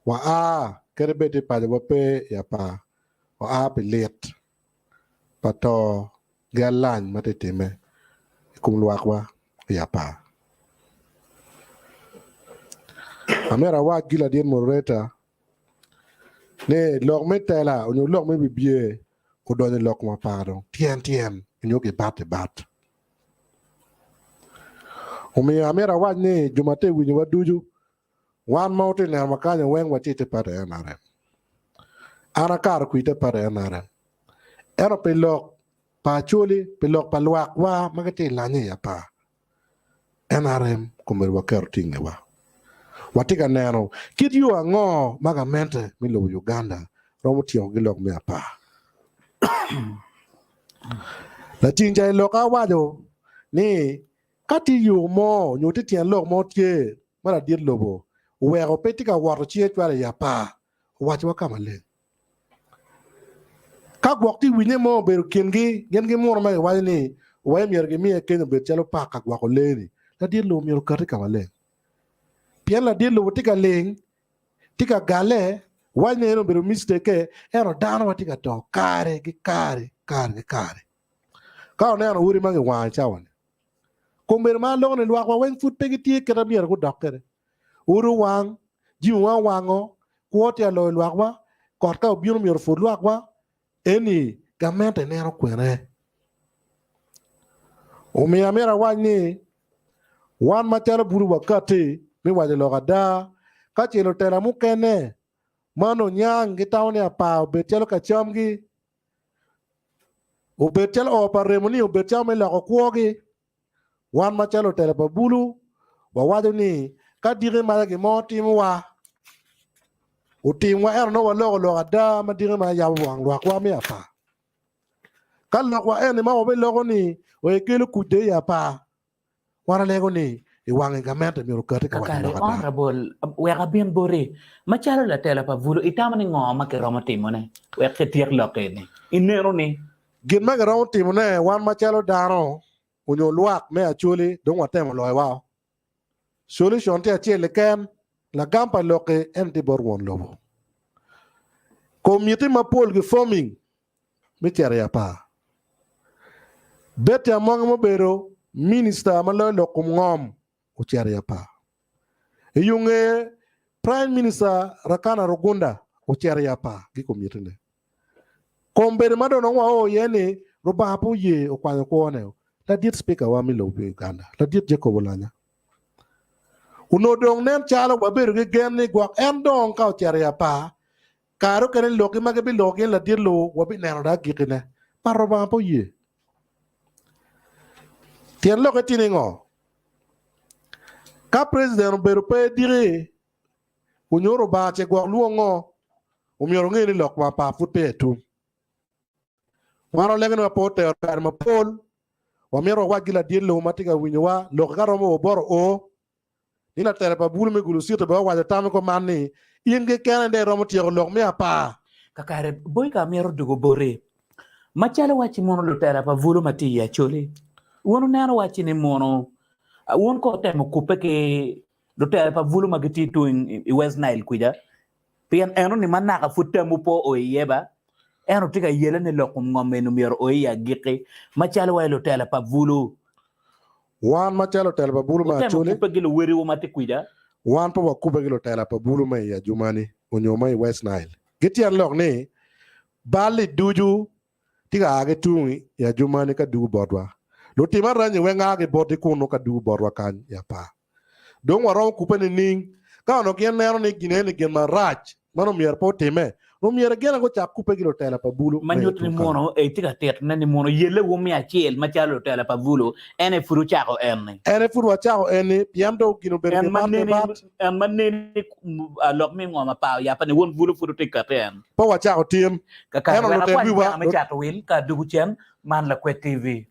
wa kere bete pa de pe ya pa wa pelet pato galan mateteme kum luakwa ya pa amera wa gila dien moreta ne lok metela onyo lok me bibie o do ne lok ma paro tien nyo ke bat o me amera wa ne jumate winyo waduju wan mauti ne makanya wen watite pare enare ana kar kuite pare enare ero pe lok pa chuli pe lok pa luak wa magate lanye ya pa enare kumer wa kertinge wa watika neno kid you ango magamente milo Uganda romo tio gilok me apa la tinja loka wado ni kati yu mo nyoti tien lok mo tie mara dir lobo wero petika waro chie twale ya pa wacho kamale ka gwakti winye mo beru kengi gengi mo ma wa ni wa mier ge mi ke no be chalo pa ka gwako leri la dir lo mier ka kamale pien la dir lo tika leng tika gale wa ne no beru mistake ero dano watika to kare ka ne no uri ma ge wa chawan komber ma lo ne lwa wa wen fut pegi tie ke mier go dokkere uru wang ji wa wango kuote lo lwa wa kot ka obiru mier fut lwa wa eni gamente nero kwere umia mera wani wan matelo buru wakati mi waje logada ka chelo tela mukene mano nyang gitawne apa betelo ka chamgi o betel o paremoni o betel me la kogi wan matelo tela babulu wa wado ni ka dire ma ge moti mwa utimwa erno wa logada ma dire ma ya wang wa kwa mi apa kala kwa ene ma obe logo ni o ekelo kude ya pa wara lego ni e wange gamenta mi rokate ka Kakare honorable we gabien bore machalo la tela pa vulo itamani ngoma ke romo timone we khetiek lokene inero ni gin ma garo timone wan machalo daro onyo luak me acholi don watemo loy wa solution te achele ken la gampa loke en di borwon lobo community ma pol ge forming mi tere ya pa bete among mo bero minister malo lokum ngom o tere ya pa yunge prime minister rakana rogunda o tere ya pa gi community ne komber mado no wa o yene roba po ye o kwa ko ne la dit speaker wa mi lo Uganda la dit Jacob Olanya uno dong nen chalo wa beru ge gemni gwak en dong ka o tere ya pa karo kene loki mage bi loki la dit lo wa bi nero da gikine pa roba po ye tien loke tiningo ka president beru pe dire unyoro ba che gwak luongo umioro ngeni lok ma pa fut pe tu waro legen ma pote or per ma pol wa mero wa gila dir lo matiga winyowa lok garo mo bor o ina tere pa bulu me gulu sito ba wa tam ko manni inge kene de romo tiyo lok me apa kakare boy ka mero dugo bore machalo wachi mono lo tela pa vulo mati ya chole wono nano wachi ni mono won ko temo kupe ke lo tela pa vulo magiti to in West Nile kuja pian eno ni manaka futemu po o yeba eno tika yele ni lokum ngome no mier o ya gike machalo wa lo tela pa vulo wan machalo tela pa bulu ma chole kupe gilo weri wo mati kuja wan pa kupe gilo tela pa bulu ma ya jumani onyoma West Nile gitian lok ni bali duju tiga age tungi ya jumani ka du bodwa lo tima ranyi wenga age bodi kuno ka du bodwa kan ya pa don waro kupe ni ning ka no gen nero ni gine ni gen marach mano mier po time no mier gen go chap kupe gilo tela pa bulu manyot ni mono e tiga tet na ni mono yele wo mi achiel machalo tela pa vulo ene furu chako ene furu chako ene piando gino ber en manene lok mi ngoma pa ya pa ni won vulo furu tikaten pa wa chako tim kaka na kwa ni ma chato wil ka dugu chen man Lakwed TV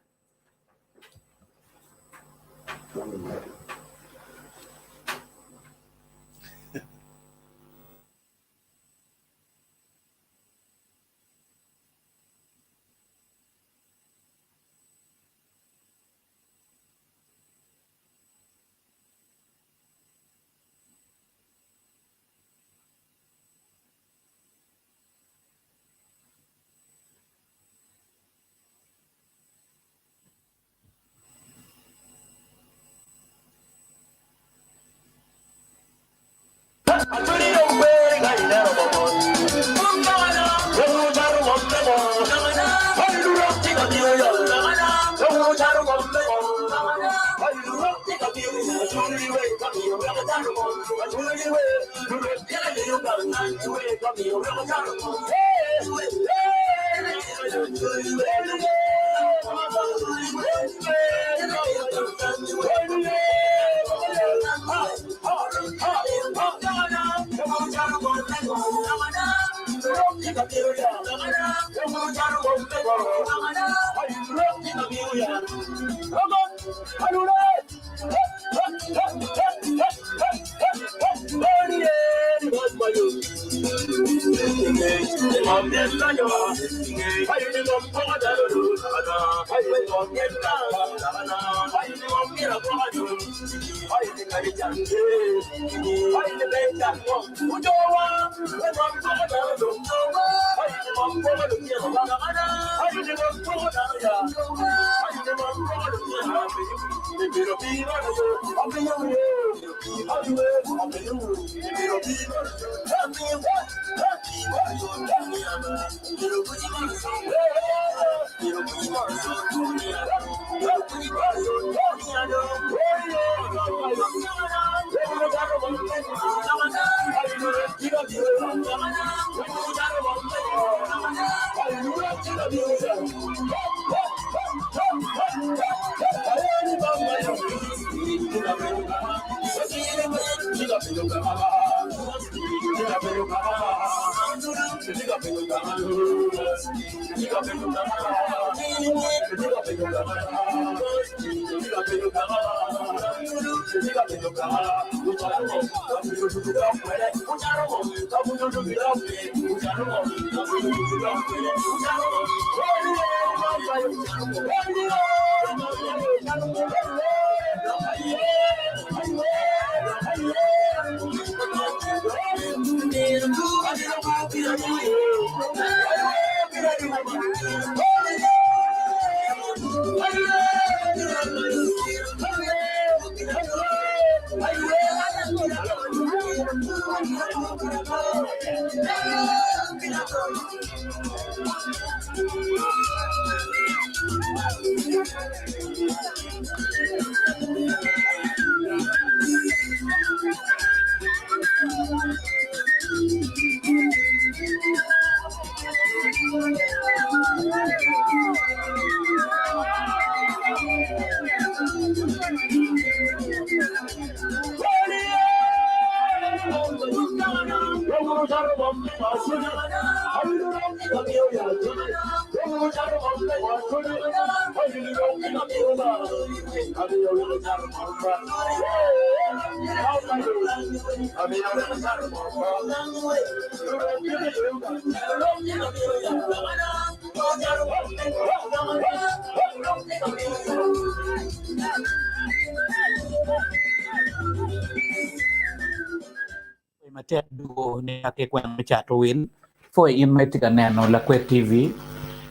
Matek duo ne ake kwang chato win foi in metika neno Lakwed TV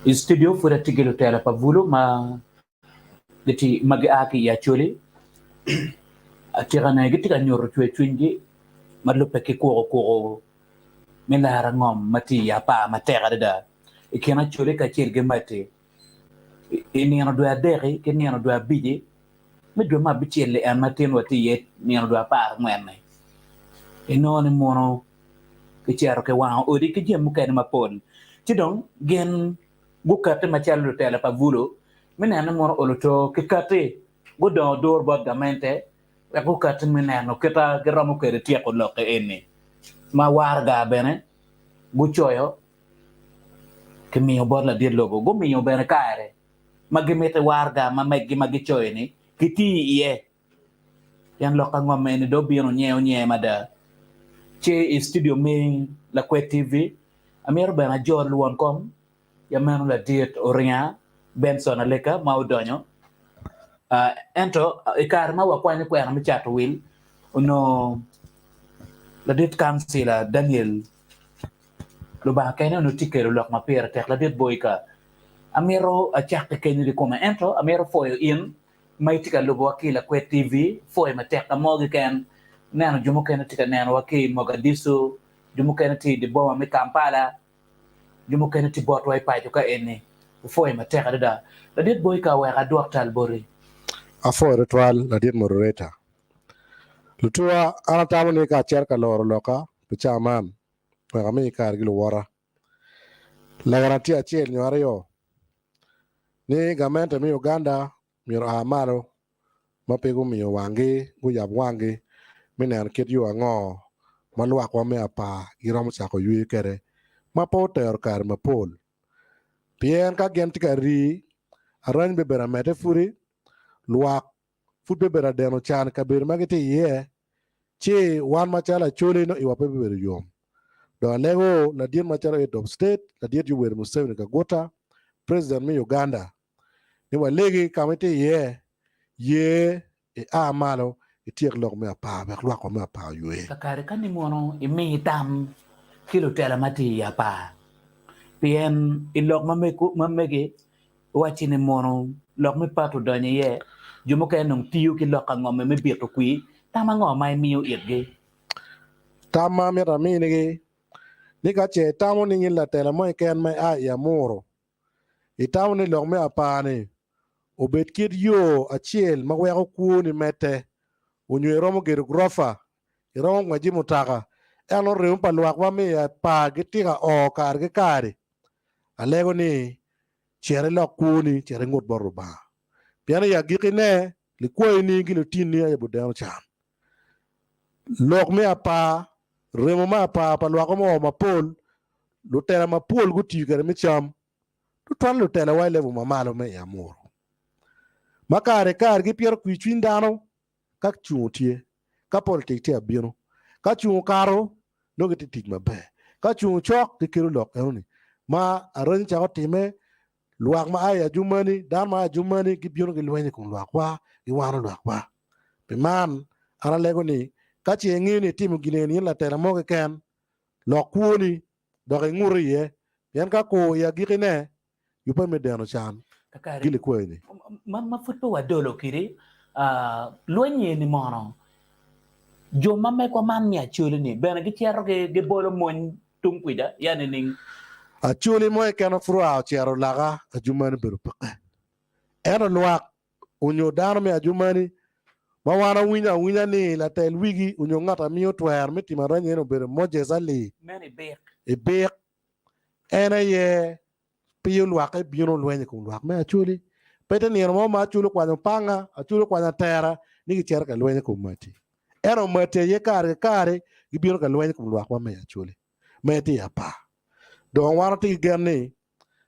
in studio fura tigelo tela pavulo ma geti magi aki ya Acholi atira na geti ka nyoro chwe chwingi malupe ke ko menara ngom mati ya pa matera da ikena Acholi ka chirge mate ini ano dua deri kini ano dua biji me dua ma bichele an matin wati yet ni ano dua pa ngwenne inoni mono ke chero ke wan odi ke jemu ke ma pon tidong gen bukate ma chalo tele pa vulo menana mono oloto ke kate godo dor bot gamente e bukate menano keta geramo ke tie ko loke eni ma warga bene buchoyo ke mi obor la dir logo go mi bene kaere magimete warga ma magi choyo ni kiti iye yan loka ngome ni do bino nye mada che studio me Lakwed TV amir bana jor luon kom ya manu la diet oria Benson aleka maudonyo ento ikar ma wa kwani kwa na chat will no la diet kansila Daniel lo ba kene no tikero lok ma pere tek la diet boyka amiro a chak ke ni koma ento amiro foyo in mai tika lo waki Lakwed TV foyo ma tek mo ken nano jumo kena tika nano waki Mogadishu jumo kena ti di boma mi Kampala jumo kena ti bot wai pai ka ene foi ma teka da la dit boy ka wa doctor bori afo ritual la dit moderator lutua ana tamu ni ka cher ka loro loka pichaman pa kami ka argilo wara la garanti a chel nyare yo ni gamenta mi Uganda mi amaro mapego mi wangi gu yab wangi minan ket yo ango malwa kwa me apa girom sa ko yu kere ma po ter kar ma pol pien ka gen tikari arany be bera mete furi luak fut be bera deno chan kabir magiti ye che wan machala chole no iwa pe be yom do lego la dien machala e top state la dien yuwer Museveni ka gota president mi Uganda ni wa legi kamete ye e amalo itiek lok me apa be luak ko me apa yue kakare kani mono imi tam kilo tela mati Apaa pien ilok mamege wachine mono lok me patu donye ye jumo ke nong tiyu ki lok ngome me bieto kui tama ngoma miyo irge tama mi ramini ni ka che tamo ni la tela mo ken me a ya moro itamo ni lok me apa ni obet kit yo achiel ma weko kuoni mete unyo romo gero grofa romo ngwaji mutaka eno rem pa luak wa mi pa gitika o kar ge kare alego ni chere lok kuoni chere ngut boruba piano ya gikine likoi ni gilo tini ya budeno chan lok me apa remo ma apa pa luak mo mapol lutela mapol guti gere mi cham tutwan lutela wa level mamalo me ya moro makare kar gi pier kwi chwin dano kak chung tie ka politik tie abino ka chung karo no giti tik mabe ka chung chok ki kiru lok enoni ma aron cha otime luak ma aya jumani dan ma jumani gi bino gi lwenye kum luak wa gi wano luak wa pe man ara lego ni ka chi ngini timu gine ni la tera mo ken lok kuoni do ge nguri ye yan ka ko ya gikine yupa me deno chan gili kweni ma futpo wa dolo kiri luenye ni mono jo mame ko man mi achuli ni bena gi chero ge bolo mon tung kwida yani ning achuli mo ken frua chero laga ajumani beru pake eno luak unyo dano me ajumani ma wana winya ni la tel wigi unyo ngata miyo twer mitima ranye no beru Moses Ali many big e bek ena ye piyo luak e bino lwenye kum luak me achuli pete ni mo ma achuli kwa panga achuli kwa tera ni gi cher ka lwenye kum mati eno mate ye kare gi bino ka lwenye kum luak me achuli meti apa don waro ti gerne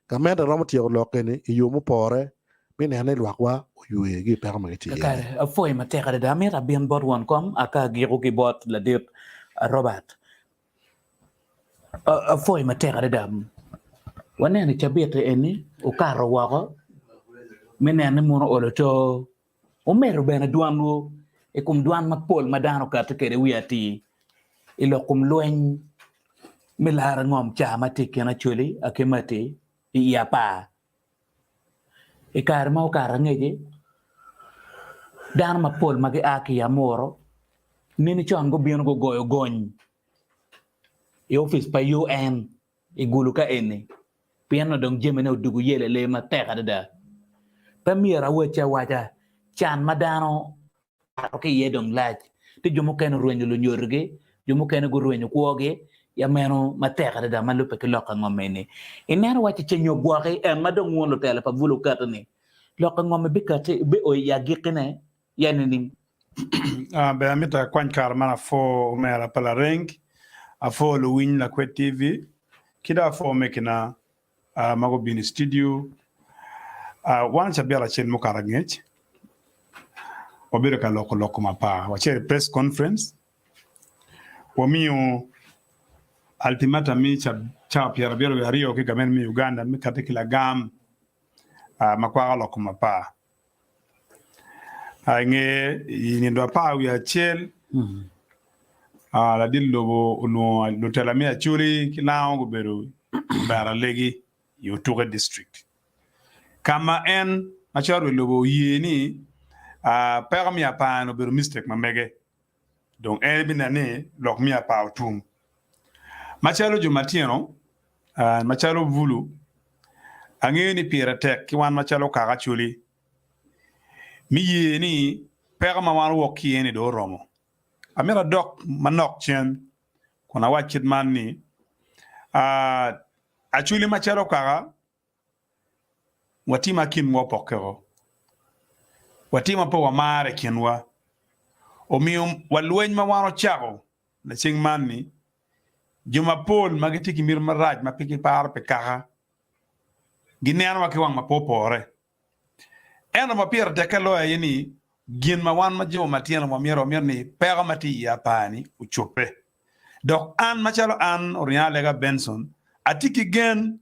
ka meda romo ti lokene yo mu pore mine ne luak wa oyue gi per ma ti kakare foi ma tekare da mera bien bot won kom aka giru ki bot la dit Robert foi ma tekare da wane ni chabete eni o karo wako mine ne mono oloto o mero bena duanwo e kum duan mapol madano ka tekere wiati ilo kum luen milara ngom chama tikena chuli akemati Apaa e kar ma o kar ngeje dan mapol magi aki ya moro nini chon go bien go goyo gony e office pa UN e gulu ka ene piano dong jemene dugu yele le ma tekada da pamira wecha waja chan madano ke yedong laj ti jomo ken ruenyo lo nyorge jomo ken go ruenyo kwoge ya meno ma tekada da malupe ke lokka ngomene inero wacha chenyo gwaxe en madong won lo tele pa vulu katani lokka ngome bikate be o ya gikene yani ning be amita kwankar mana fo mera pala ring a fo lo win Lakwed TV kida fo mekina mago bin studio wan cha biala chen mo karangech obere ka loko mapa wa che press conference wa miyo ultimata mi cha piera biero rio ke gamen mi Uganda mi katekila gam makwa loko mapa nge ni ndo pa wi achel la dillo lo tela mi achuli kila ngo beru bara legi yo Tuga district kama en acharo lobo yeni père mi Apaa no beru mistake mamege donc en binane lok mi Apaa utum machalo jumatino machalo vulu angeni pira tek ki wan machalo kaga chuli mi yeni père ma wan wo kieni do romo amira dok manok chen kuna wachit manni achuli machalo kaga watima kin mo pokero watima po wa mare kinwa o mi walwen ma wano chago na ching manni Juma Paul magiti ki mir maraj ma piki par pe kaha. Ginean wa ki wang ma popore. Ena ma pier de kalo yini gin ma wan ma jo matiana ma miero ni pega mati ya pani uchope. Donc an machalo an orian lega Benson atiki gen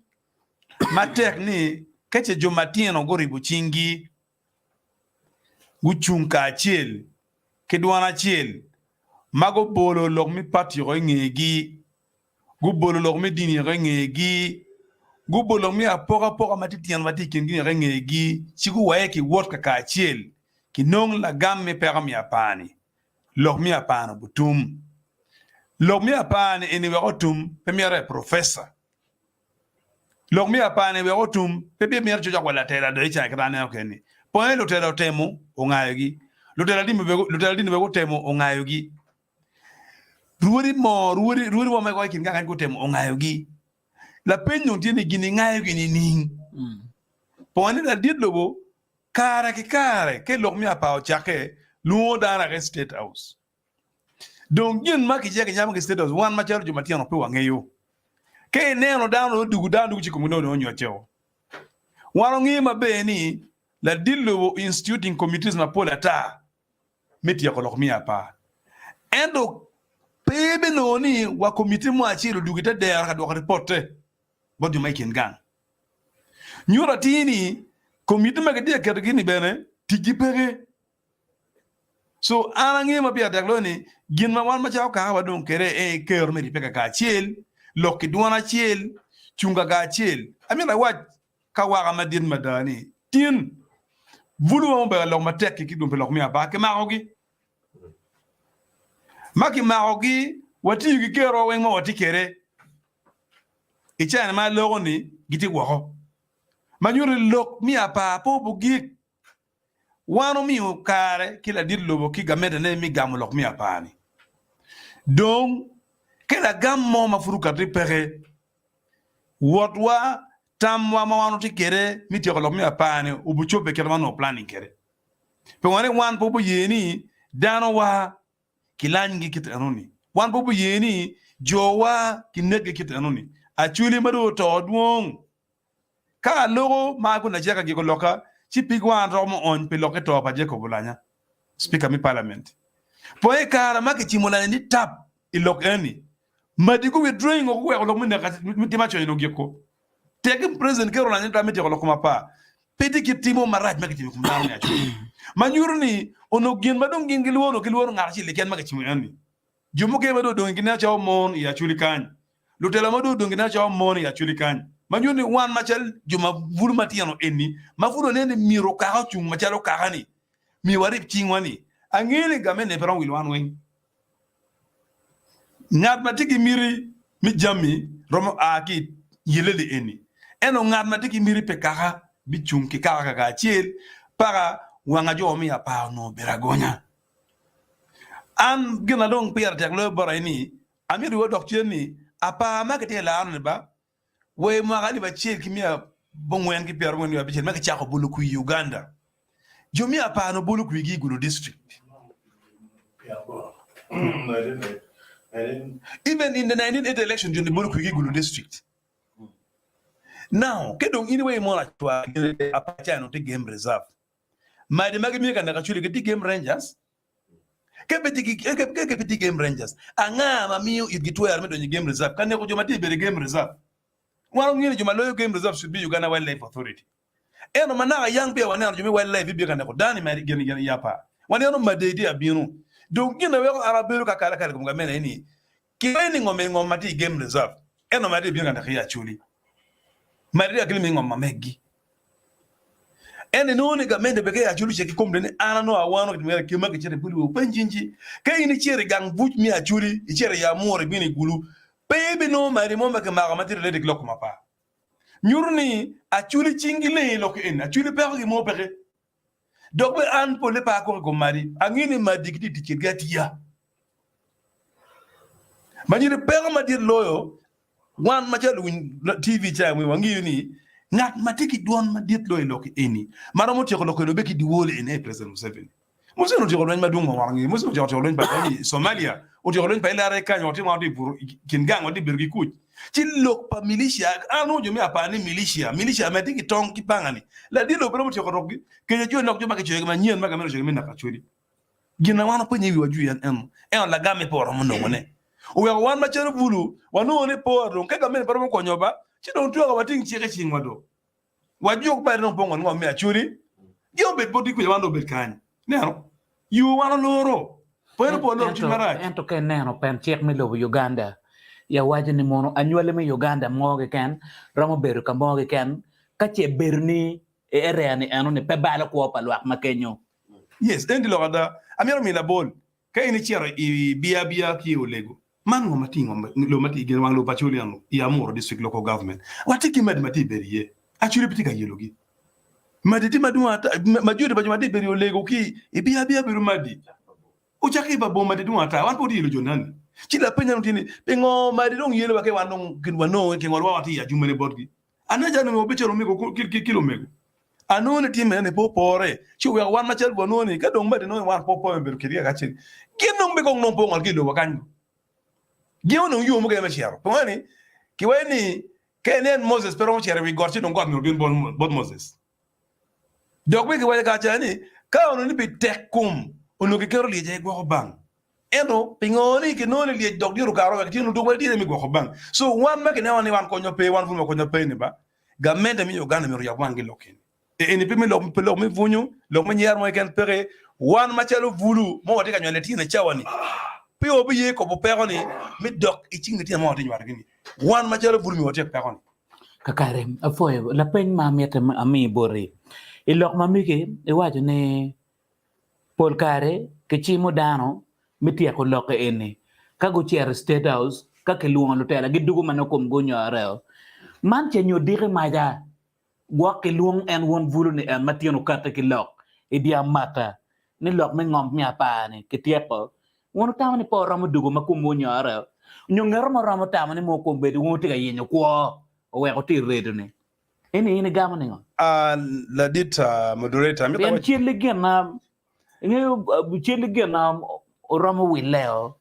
ma tekni keche jo matiano gori buchingi guchunka chiel kedwana chiel mago bolo logmi pati ro ngegi gu bolo logmi dini ro ngegi gu bolo mi apora matitian matiki ngi ro ngegi chigu wae ki wot ka chiel ki nong la gamme permi apani logmi apana butum logmi apani eni werotum premiere professor logmi apani werotum pepe mer joja wala tela de cha krane okeni point lo tela temo ongayogi lo tela dimi be temo ongayogi ruuri mo me ko kin ga ko temo ongayogi la penyo tiene gini ngayogi ni ning point la didlobo kare ke logmi apa o chake luo dara state house. Donc yin maki jeke nyama ke state house wan ma charo jumatiano pe wangeyo ke neno dano dugu chi kumuno no nyo cheo wano ngi mabe ni la dillo instituting committees na pola ta meti ya kolokmi apa endo pebe no ni wa committee mo achiro dugu ta der ka do reporte bodi making gang nyura tini committee magadia kergini bene tigi pere. So anangi mapia tagloni gin ma wan ma chaw ka wa don kere e ker me peka ka chiel lokki duana chiel chunga ga chiel amina wa ka wa ma din madani tin vulu mo be lo ma tek ki dum pe lo mi aba ke maogi maki maogi wati gi kero wen mo wati kere ichana ma lo ni giti wo manyuri lok mi apa po bugi wano mi kare kila dillo ki gamede ne mi gamulok mi apani donc kila gammo mafuru kadri pere wotwa tamwa ma wano tikere mi tikolok mi apani ubuchobe kera no planning kere pe wane wan popo yeni dano wa kilangi kit anoni wan popo yeni jowa kinege kit anoni achuli mado to duong ka logo ma ko na jeka gi ko loka ci pigwan romo on pe loke to pa je ko bulanya speaker mi parliament poe kara ma ke ci molane ni tap i lok eni madigu withdrawing ko ko lo mun ka mi ma cho no geko tege president ke rolanya ta mi te ko lo kuma pa pedi ki timo maraj ma ke ci ko ndam ya manyurni ono gin ma don gingil wono ngar ci le ken ma ke ci mu eni jumu ke ma do don gina cha mon ya chuli kan lutela ma do don gina cha mon ya chuli kan manyuni wan machal juma vulu matiano eni mafudo nene miro ka chung machalo kahani mi warip chingwani angele gamene peron wilwan wen ngat matiki miri mi jami romo aki yelele eni eno ngat matiki miri pe kaha bi chung ki kaha ka chiel para wanga jo mi apa no beragonya an gina don pier tak lo borani amiri wo docteur ni apa makete la an ba we magali ba chiel kimia bongwen ki pier won yo bi chiel maka chako bulu ku Uganda jomi apa no bulu ku gi gulu district even in the 1980 election jomi bulu ku gi gulu district now kedong anyway mo la twa apa chano te game reserve madi magi mi kan ka chuli ke game rangers ke petit game rangers anga ma mi igitwa arme do game reserve kan ne ko jomati be game reserve wano ngini juma loyo game reserve should be Uganda Wildlife Authority eno mana young be wana jumi wildlife bi kan ko dani mari geni yapa wana no madedi abinu donc ngina we arabelu ka kala ko ngamena ni kini ngomati game reserve eno mari bi kan ya chuli mari akili mi ngoma megi ene no ne gamende be ya chuli cheki komde ni ana no awano ke magi chere buli wo panjinji kay ni chere gang buj mi a chuli chere ya more bi ni gulu baby no mari mo make magamati relate clock mapa nyurni a chuli chingile lok en a chuli pere mo pere donc an pour le pas ko mari angini madigiti tikirgatia manire pere ma dir loyo wan ma jalu TV cha mi wangi ni ngat matiki don ma dit loyo lok eni mara mo tiko lok no beki di wole en president Museveni musu no jolo ma dungo wangi musu jolo ba Somalia o jolo pa ila re kanyo ti ma di buru kingang di bergi kuch ti lok pa militia anu jo mi apa ni militia ma di tong ki pangani la di lo bro ti ko rogi ke jo nok jo ma ke jo ma nyien ma ga me jo mi na Acholi gina wana pa nyi waju en la game por mo no ne o ya wan ma chero bulu wanu ne por don ke ga me por mo ko nyoba ti don tu ga batin chi ke chi ngado waju ko ba no pongo no mi Acholi yo bet bodi ko wando bet kan neno you wana loro pero po loro chimara ento ke neno pen chek mi lo Uganda ya waje ni mono anywale me Uganda moge ken ramo beru ka moge ken ka che berni e ereni anu ne pe bala ko pa lwak makenyo yes endi lo ada amiro mi la bol ka ini chero i bia ki olego man ngo matingo lo mati gen wang lo Acholi anu i amoro district local government watiki med mati berie Acholi pitika yelogi maditi maduata majuri bajumadi beri olego ki ibia beru madi uchaki ba bomba de duata wan podi lo jonani chila penya ntini pengo madi dong yelo ba ke wanong kin wano ke ngolwa wati ya jumene bodgi anaja no bechero mego kilo mego anone time ne popore chi we wan machel bononi ka dong madi no wan popo beru kiria ka chin kinong be kong non pongol kilo wakan gio no yu mo ke machero poni ki weni kenen Moses pero chere we gorchi no god no bin bon Moses dogbe ke wale ka chani ka ono ni bi tekum ono ke kero liye go bang eno pingoni ke no liye dog diru karo ke tinu dogbe dire mi go bang so wan ma ke na wan konyo pe wan fu ko konyo pe ni ba gamende mi Uganda mi ro wangi lokin e ni pe mi lo mi vunyu lo mi nyar mo ken pere wan ma chelo vulu mo wate ka nyone tine chawani pe obi ye ko bo pero ni mi dog e chingi tine mo wate nyar gini wan ma chelo vulu mi wate pero ni kakarem afoyo la pen ma mete ami bori ilok mamike e wajo ne polkare ke chimo dano mitia ko loke ene kago chier state house ka ke luon lutela gidugo manokom gonyo areo man che nyo dire maja gwa ke luon en won vulu ne en matino kata ke lok e dia mata ni lok me ngom mi Apaa ne ke tieko won tawni po ramo dugo makom gonyo areo nyo ngarmo ramo tamani mo ko be won tiga yenyo ko o we ko tirredo ne ini gama ningo la dita moderator mi tawa chile gena chile gena oramo wileo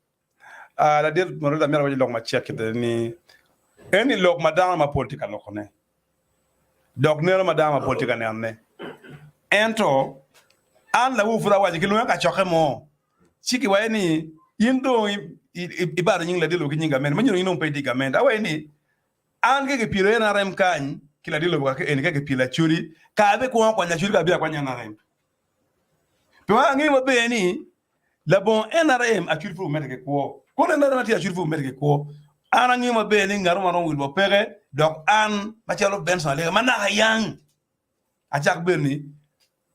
la dita moderator mi rawaji lok ma check ni eni lok madama ma politika lokone dok nero madama politika ne ento an la wu fura waji kilo ka choke mo chiki wa ni yindo ibaro nying la dilo kinga men manyo ino pe diga men awe ni an ke piro na rem kan kila dilo ka en ke pila Acholi ka be ko kwa Acholi ka bia kwa nyana rem pe wa ngi mo be ni la bon NRM Acholi fu metke ko na mati Acholi fu metke ko an ngi mo be ni ngaro maron wil bo pere donc an machalo benson le mana yang ajak be ni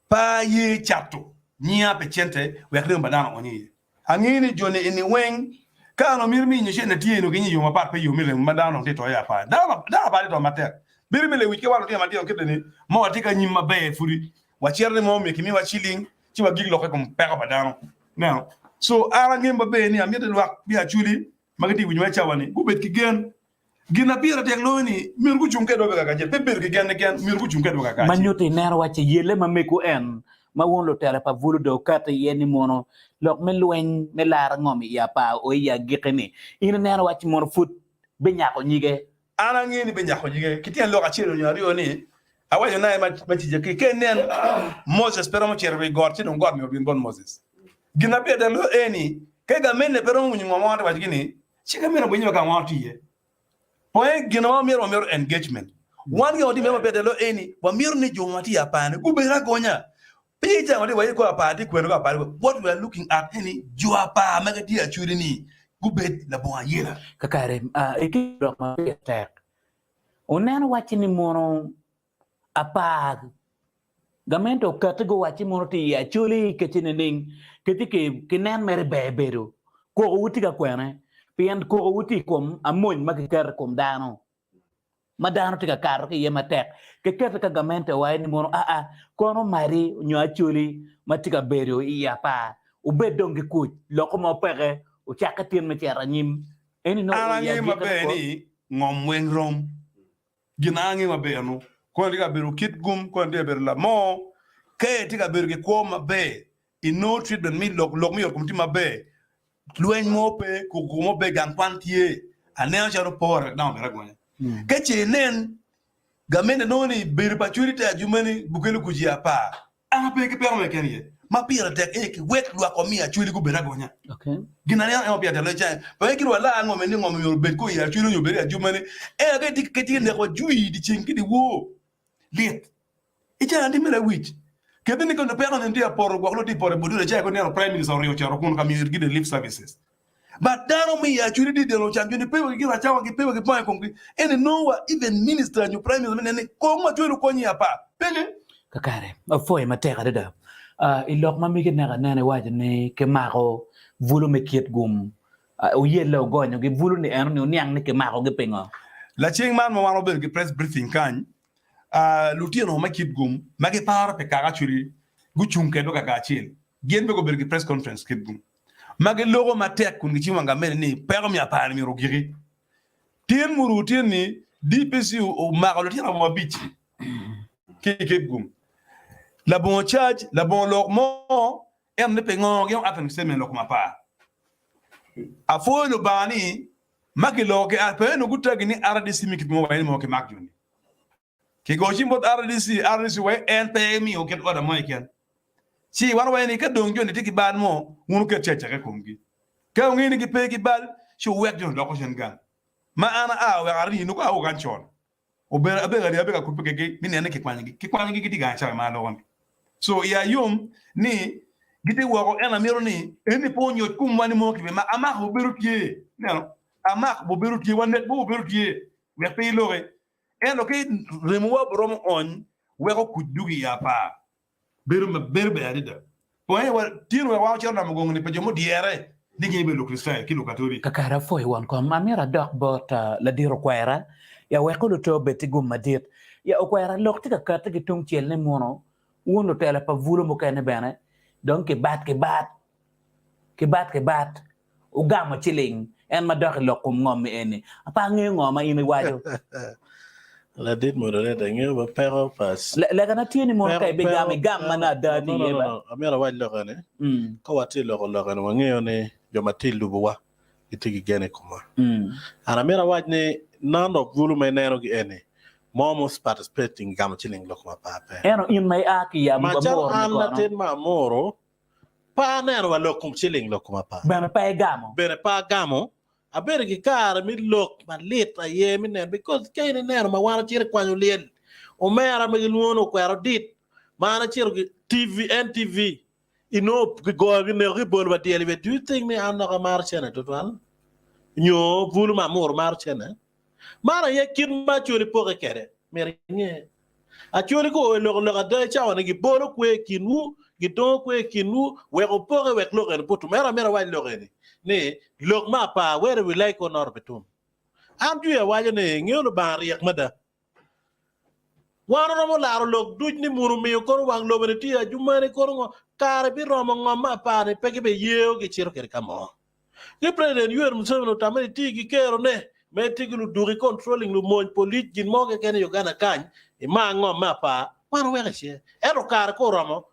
pa ye chapto nia pe chente we akre mbadana oni angini jone ini weng kano mirmi nyeshe na tie no ginyi yo mapat pe yo mire mbadana te to ya pa da ba to matek birmi le wike walo te mati on kede mo watika nyimma be furi wacherne mo me kimi wachiling ti wa giglo ko pega badano now so ara ngimba be ni amede lwak bi Acholi magati wu nywa chawani gubet ki gen gina bira tek loni mir gu chunke do ga gaje pe ber ki gen mir gu chunke do ga gaje manyoti nero wache yele mameku en ma won lo tele pa vulu do kata yeni mono lok me lwen me lar ngomi ya pa o ya gikeni ina nero wache mono fut be nyako nyige ana ngini be nyako nyige kitien lo ka chelo nyari oni awayo na ma tije ki kenen Moses pero mo cherbe gorti no god mi obin bon Moses gina be de lo eni ke ga men pero mo nyimo mo wa gini chiga men bo nyima ka wati ye point gina mo mero engagement one ge odi me be de lo eni wa mir ni jomati ya pane kubera gonya Peter wadi wa ko Apaa kweno ka Apaa what we are looking at any jo Apaa magati Acholi ni gubet la bon yela kakare iki do ma tek onena wache ni mono Apaa gamento katago wache mono ti Acholi ketine ning ketike kinen mere bebero ko wuti ka kwene pien ko wuti kom amon makikar kom dano madano tika karo ke yema tek ke kete ka gamente wa ni mono kono mari nyo Acholi matika berio ya pa ubedongi ku loko mo pere o chakatin me tiara nyim eni no ya ma be ni ngom wen rom ginangi ma be no ko ndiga beru kit gum ko ndiga beru la mo ke tika beru ke ko ma be in no treatment me lok me yor kumti mabe luen mo pe ku mo be gan pantie anen charo por na mera gonya ke chenen gamene noni bir paturity ajumani bukelu kujia pa pe ke perme kenye ma pira tek e ki wet lwa ko mi achuli ku bera gonya okay gina ne o pia tele cha pa ki wala ngome ni ngome yor bet ko ya achuli yo bera ajumani e ke dik ke ti ne ko jui di chinki di wo liet ija andi mera wich kedini ko pera ndia por ko lo di por bodure cha ko ne prime minister rio cha ko ka mi gide live services but dano mi actually did no chanjo ni pewe ki rachawa ki pewe ki pa ko ene no even minister and prime minister ne ko ma tuelo ko nyi apa pele kakare foi mateka da ilok mami ke na ne waje ne ke mako vulu me kiet gum o yelo gonyo ge vulu ni eno ni nyang ne ke mako ge pengo la ching man mo wano be press briefing kan lutino ma kit gum ma ke par pe ka churi gu chunke do ka chil gen be go be press conference kit gum mage logo matek kun gichi wanga mene ni permi apar mi rogiri tien muru tien ni DPC o magalo tien mo bichi ke gum la bon charge la bon logmo ne pengo yon afen semen lokma pa afo no bani mage loge ape no gutagi ni RDC mi kitmo wayni mo ke magjoni ke goji mbot RDC way NPM o ket oda moy ken si wan wayni ka dong joni tiki ban mo ngunu ke cheche ko ngi ka ngi ni pe ki bal si wek jon do ko sen gan ma ana we ari nu ko awu gan chon o be ka ku pe ke ni ne ke kwangi ki diga cha ma lo won so ya yum ni gidi wo ko ena miro ni eni po nyo kum wani mo ki ma ama ho beru tie no ama bo beru tie wan net bo beru tie we pe lore eno ke remuwa brom on we ko kudugi ya pa berbe adida point wa tiro wa chona mgongo ni pejo mo diere digi be lo kristal ki lo katoli kakara foi wan ko mamira dok bot la diro kwera ya we ko to beti gum madit ya o kwera lokti ka kata ki tung chiel ne mono uno tele pa vulo mo kene bene donc ke bat o gamo chiling en ma dok lokum ngom eni apa nge ngoma imi wajo la dit modere nge ba pero pas la kana tieni mo kay be gam mana dadi no amera wa lo gane ko wati lo gane wange ne jo matildu buwa itigi gene kuma ana mera wa ne nando vulu me nero gi ene momos participating gam chiling lo kuma pape eno in mai aki ya ma mo jar mo alla ten ma moro pa nero wa lo kum chiling lo kuma pa bana pa gamo abere ki kar mi lok ma lit aye mi nen because kayne ner ma wana chir kwanyo lien o mera mi luono kwero dit mana chir TV NTV ino go ne ribol ba diele do you think me am na mar chene total nyo vulu ma mor mar chene mara ye kin ma chori poke kere mere nye a chori ko lo da chawana gi bolo kwe kinu gi don kwe kinu we ko poke we lo ren potu mera wa lo ren ne lok ma pa where we like on orbitum am ju ya waje ne ngelo ba riyak mada wano mo laro lok duj ni muru mi ko wang lo bene ti ajumane ko ngo kare bi romo ngoma pa ne pege be yeo ge chiro ker kamo ke president yer museveno tamani ti gi kero ne me ti lu duri controlling lu mon polit gin mo ge ken Uganda kan e ma ngoma pa wano we che ero kare ko romo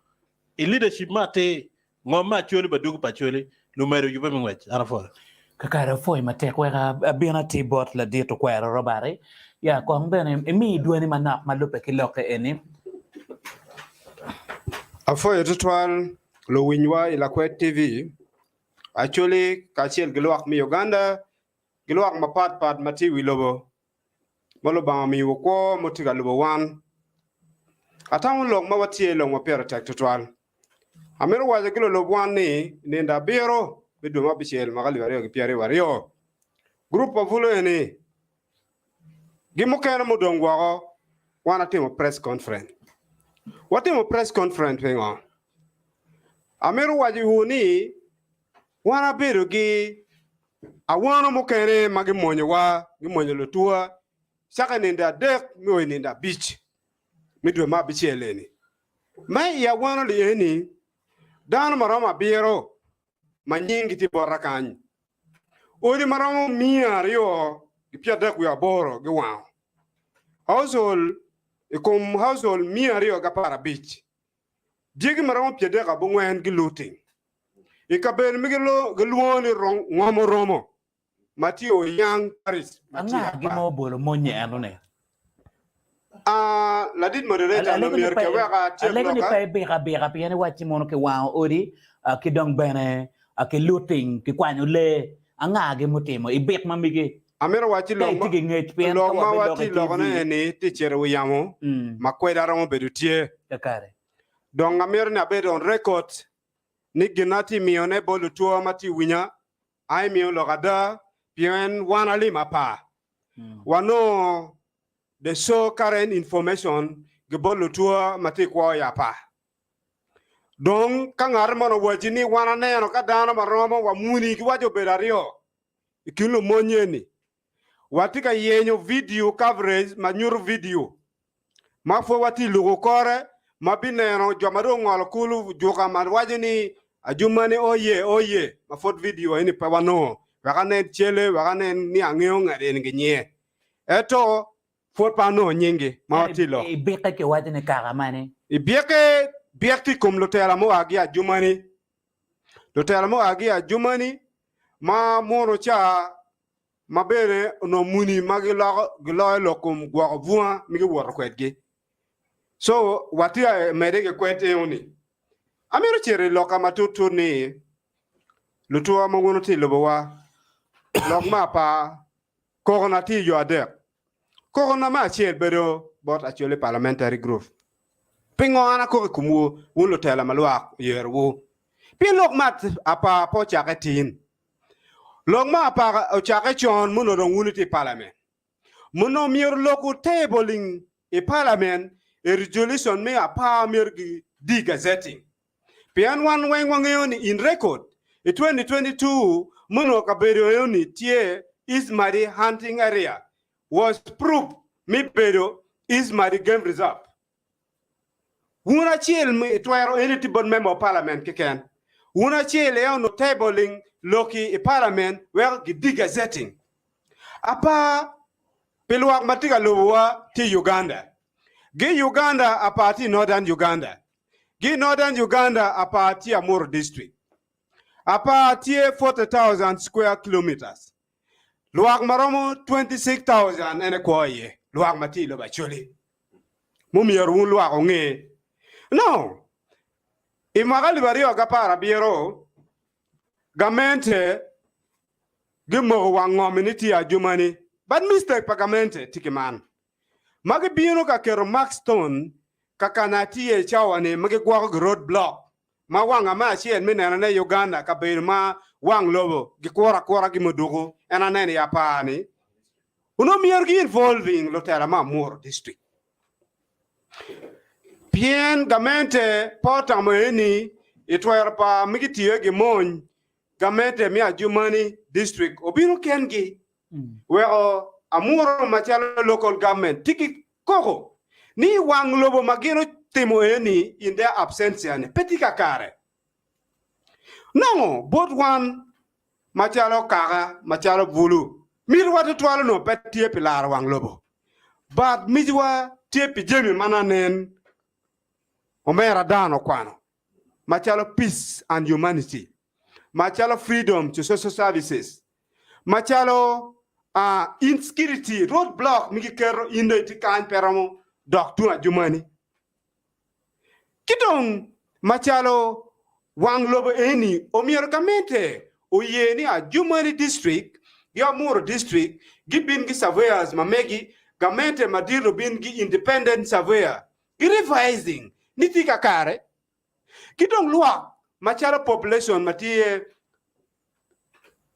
e leadership mate ngoma choli ba dugu pa choli numero yube mi ngwech ana fo kakara foi mate kwera bina ti bot la dito kwera robare ya ko ngene mi duani mana malupe kiloke eni Afo total lo winywa Lakwed TV Acholi kachiel gilwak mi Uganda gilwak mapat mati wilobo molo ba mi woko motiga lobo wan atawon log mawati log mapera tek total amero waje gilo lobo wan ni nenda biro bidu mabichel magali wario gi piare wario group of vulo eni gimokena modongwa wana timo press conference watimo press conference pengo amero waje woni wana biro gi awana mokene magi monyo lotua saka nenda dek mi nenda beach midwe ma bichele ni mai ya wana le ni dan marama biro manyingi ti borakan odi marama miario gipia dek ya boro gi wa household household miario ga para beach Jigi maram piede ka bungwen gi looting. Ikabel migelo gelwoni rong ngomo romo. Matio yang Paris. Anga gimo bolo monye anone. Ladit moderator no mier ke wega tiek Alege ni loka. pay beka piene wachi mono ke wao odi ki dong bene ke looting ki kwanyo le anga ge mutimo ibek mamige. Amira wachi logma wati logna ni teacher wiyamo makweda ramo bedutie. Kakare. Dong amir na bed on record ni ginati mione bolu tuwa mati winya ai mio logada pien wana lima pa. Wano the show current information gebolu tuwa mati kwa ya pa. Dong kangar mono wajini wana neno kadana maromo wa muni kiwajo bedario. Ikilu monyeni. Watika yenyo video coverage manyuru video. Mafo wati lugo kore mabinero jamado ngol kulu joka marwajini ajumani oye mafot video ini pawano wakane chele wakane ni angeo ngade ngenye eto fot pano nyingi mawatilo Ibeka ke wajini kagamane ibieke biekti kum lotela mo agi ajumani ma moro cha mabere no muni magilo lokum gwa vuan mi wor kwetge so watia merege kwete oni amiro chere loka matutu ni lutua mongono ti lobowa lokma pa korona ti yo ade korona ma chel bedo bot actually parliamentary group pingo ana ko kumu wulo tela malwa yerwo pi lokmat apa po chakatin lokma pa o chakachon muno don wuliti parliament muno mir loku tabling e parliament a resolution me Apaa mirgi di gazetting. Pian wan wang in record. In 2022, muno kabero tie is Mari hunting area was proved me pero is Mari game reserve. Una chiel me twero any tibon member of parliament keken. Una chiel no tabling loki e parliament where di gazetting. Apaa peluak matiga lowa ti Uganda. Gi Uganda apati Northern Uganda. Gi Northern Uganda apati Amur district. Apati 40,000 square kilometers. Luak maromo 26,000 ene kwaye. Luak mati lo bacholi. Mumi yarun luak onge. No. Imagali bario agapara biero. Gamente. Gimo wangomini ajumani. But mistake pa gamente tikiman. Magi bino ka kero Maxstone kakanati e chawane magi gwa road block ma wanga ma chien mena na Uganda ka be ma wang lobo gi kwora gi modugo ena ne ya pani uno mier gi involving lotera ma mur district bien gamente porta mo eni itwer pa migi tie gi mon gamente mi ajumani district obino kengi where amuro machalo local government tiki koko ni wang lobo magino timo eni in their absence ane petika kare no both one machalo kaga machalo bulu mirwa to twalo no petie pilar wang lobo but mijwa tie pijemi mananen omera dano kwano machalo peace and humanity machalo freedom to social services machalo insecurity roadblock migi kero inde ti kan peramo doctor jumani kidong machalo wang lobo eni omiorgamente oyeni a jumani district ya mur district gibin gi surveyors mamegi gamente madiro bin gi independent surveyor gi revising nitika kare kidong luak machalo population matie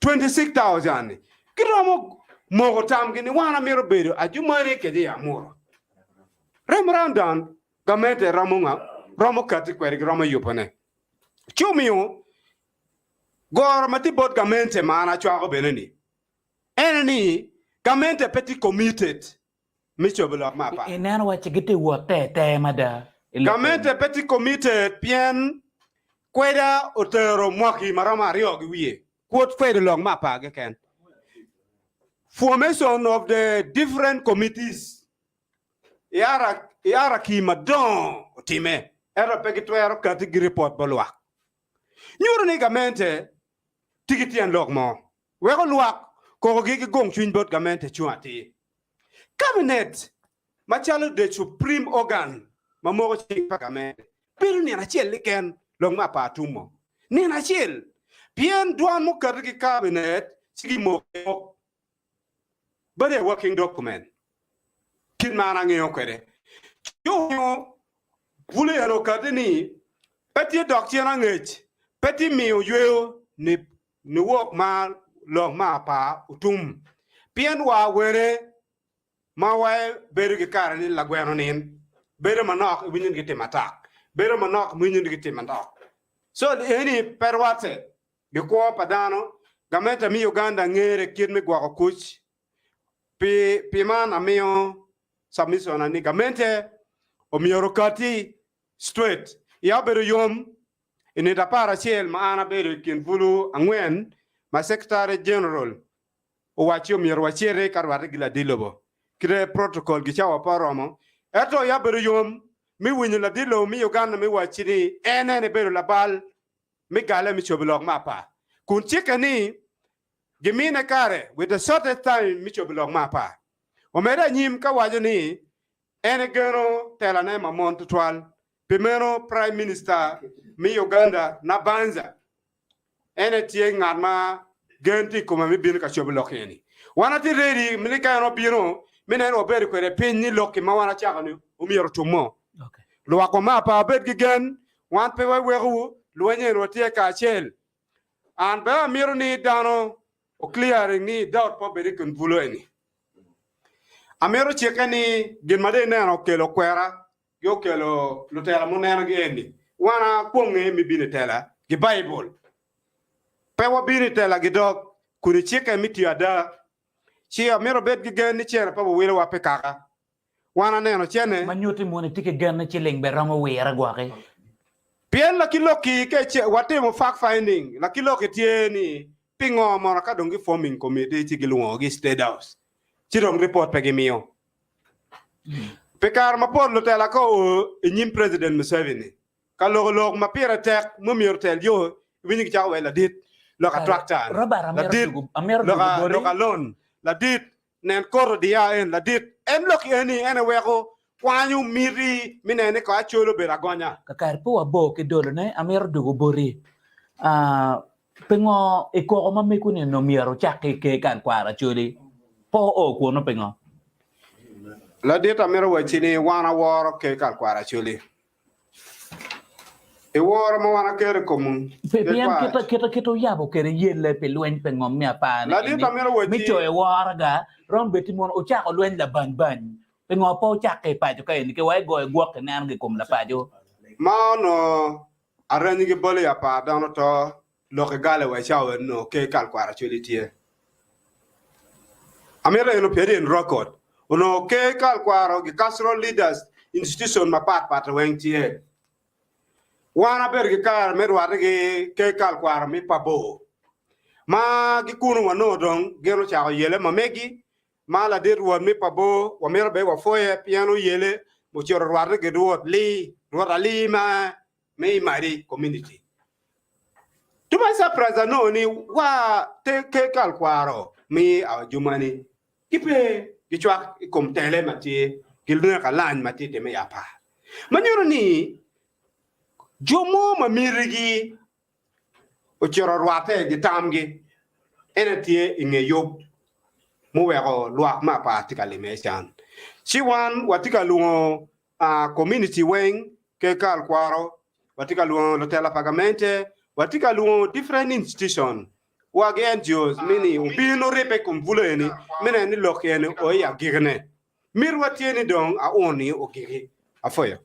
26,000 kidomo mogo tam gini wana miro bedo ajumani kedi ya muro remrandan gamente ramo kati kweri ramo yupane chumio gor mati bot gamente mana chwago beneni eneni gamente peti committed micho bela mapa inano wache gite wote mada gamente peti committed pien kweda otero mwaki marama rio giwie quote kweda long mapa again. Formation of the different committees. Yara ki madon time. era pegitwero kati gi report bolwak nyuru ni gamente tigitian lok mo wego lwak ko gi gong chuny bot gamente chuati cabinet machalo the supreme organ mamogo chi pagamente pero ni na chiel liken long ma pa tumo ni na chiel bien duan mo kati gi cabinet sigi mo but a working document kin mana ngeyo kwede yo vule ano kadini peti docteur ngech peti miyo yo ni wok ma long ma pa utum pien wa were ma wa beru gi karani la gweno nin beru manok winyin gi timatak beru manok winyin gi timatak so eni perwate gi ko padano gameta mi Uganda ngere kirmi gwa kuch pi man amiyo submission ani gamente o miyorokati straight ya beru yom inita para chiel ma ana beru kin bulu angwen ma secretary general o wachio miyoro wachere karwate gila dilobo kire protocol gi chawa paromo eto ya beru yom mi winyo la dilo mi Uganda mi wachiri ene beru la bal mi gale mi chobilok mapa kun chikani gimine kare with the shortest time mi chobilok mapa o mera nyim ka wajoni ene gero telane mamon tutwal primero prime minister mi Uganda na banza ene tie ngarma genti kuma mi bin ka chobilok eni wana ti ready mi ka no biro mi ne ro ber ko re pinni lokki ma wana chakani o mi yorto mo okay lo ko mapa bet gigen wan pe weru lo nye ro tie ka chel an ba miro ni dano o clearing ni doubt po beri kun bulo eni amero chekani gimade neno kelo kwera yo kelo lutela mo neno gendi wana kwonge mi bine tela gi bible pe wa bine tela gi dog kuni cheke miti ada chi amero bet gi gen ni chera pa wile wa pe kaka wana neno chene manyuti mo ni tike gan ci leng be rango wera gwa ke bien la kiloki ke che wate mo fact finding la kiloki tie ni pingo mo ka dongi forming committee ti gilungo gi state house chirong report pegi mio pekar ma por lotela ko nyim president Museveni ka log ma pira tek mo miortel yo wini cha wela dit lo ka tractor la dit lo ka lon la dit nen koro dia en la dit en lo ki eni ene weko kwanyu miri minene ko acholo beragonya kakar po abo ke dolo ne amer dugo bori pengo e ko ma me kuni no miero chake ke kan kwara chuli po o ko no pengo la dit amero wachini wana woro ke kan kwara chuli e woro mo wana kere komun pe bien kita yabo kere yelle pe luen pengo mi apa la dit amero wachini mi cho e woro ga ron beti mon o chako luen la ban pengo po chake pa jo kai ni ke wai go e gwok nan ge kom la pa jo ma no arani ge bole ya pa dano to lo ke gale wa chawe no ke kan kwara chuli tie amero eno pede en record ono ke kal kwaro ge cultural leaders institution ma pat wen tie wana ber ge kar mer wa ge ke kal kwaro mi pabo ma gi kunu wano dong gero cha yele ma megi ma la der wa mi pabo wa mer be wa foye piano yele mo choro wa ge do li ma me mari community tuma surprise no ni wa te ke kal kwaro mi a jumani ipe gichwa kom tele mati gilna kalan mati de me apa manyoro ni jomo ma mirigi o choro rwate gi tamgi enetie ingeyo mo wego lwa ma pa tikali meshan chiwan watika luo community wing ke kal kwaro watika luo lotela pagamente watika luo different institution wage NGOs mini ubino repe kumvuleni mena ni lokene o ya gigne mirwatieni dong a oni o gigi afoya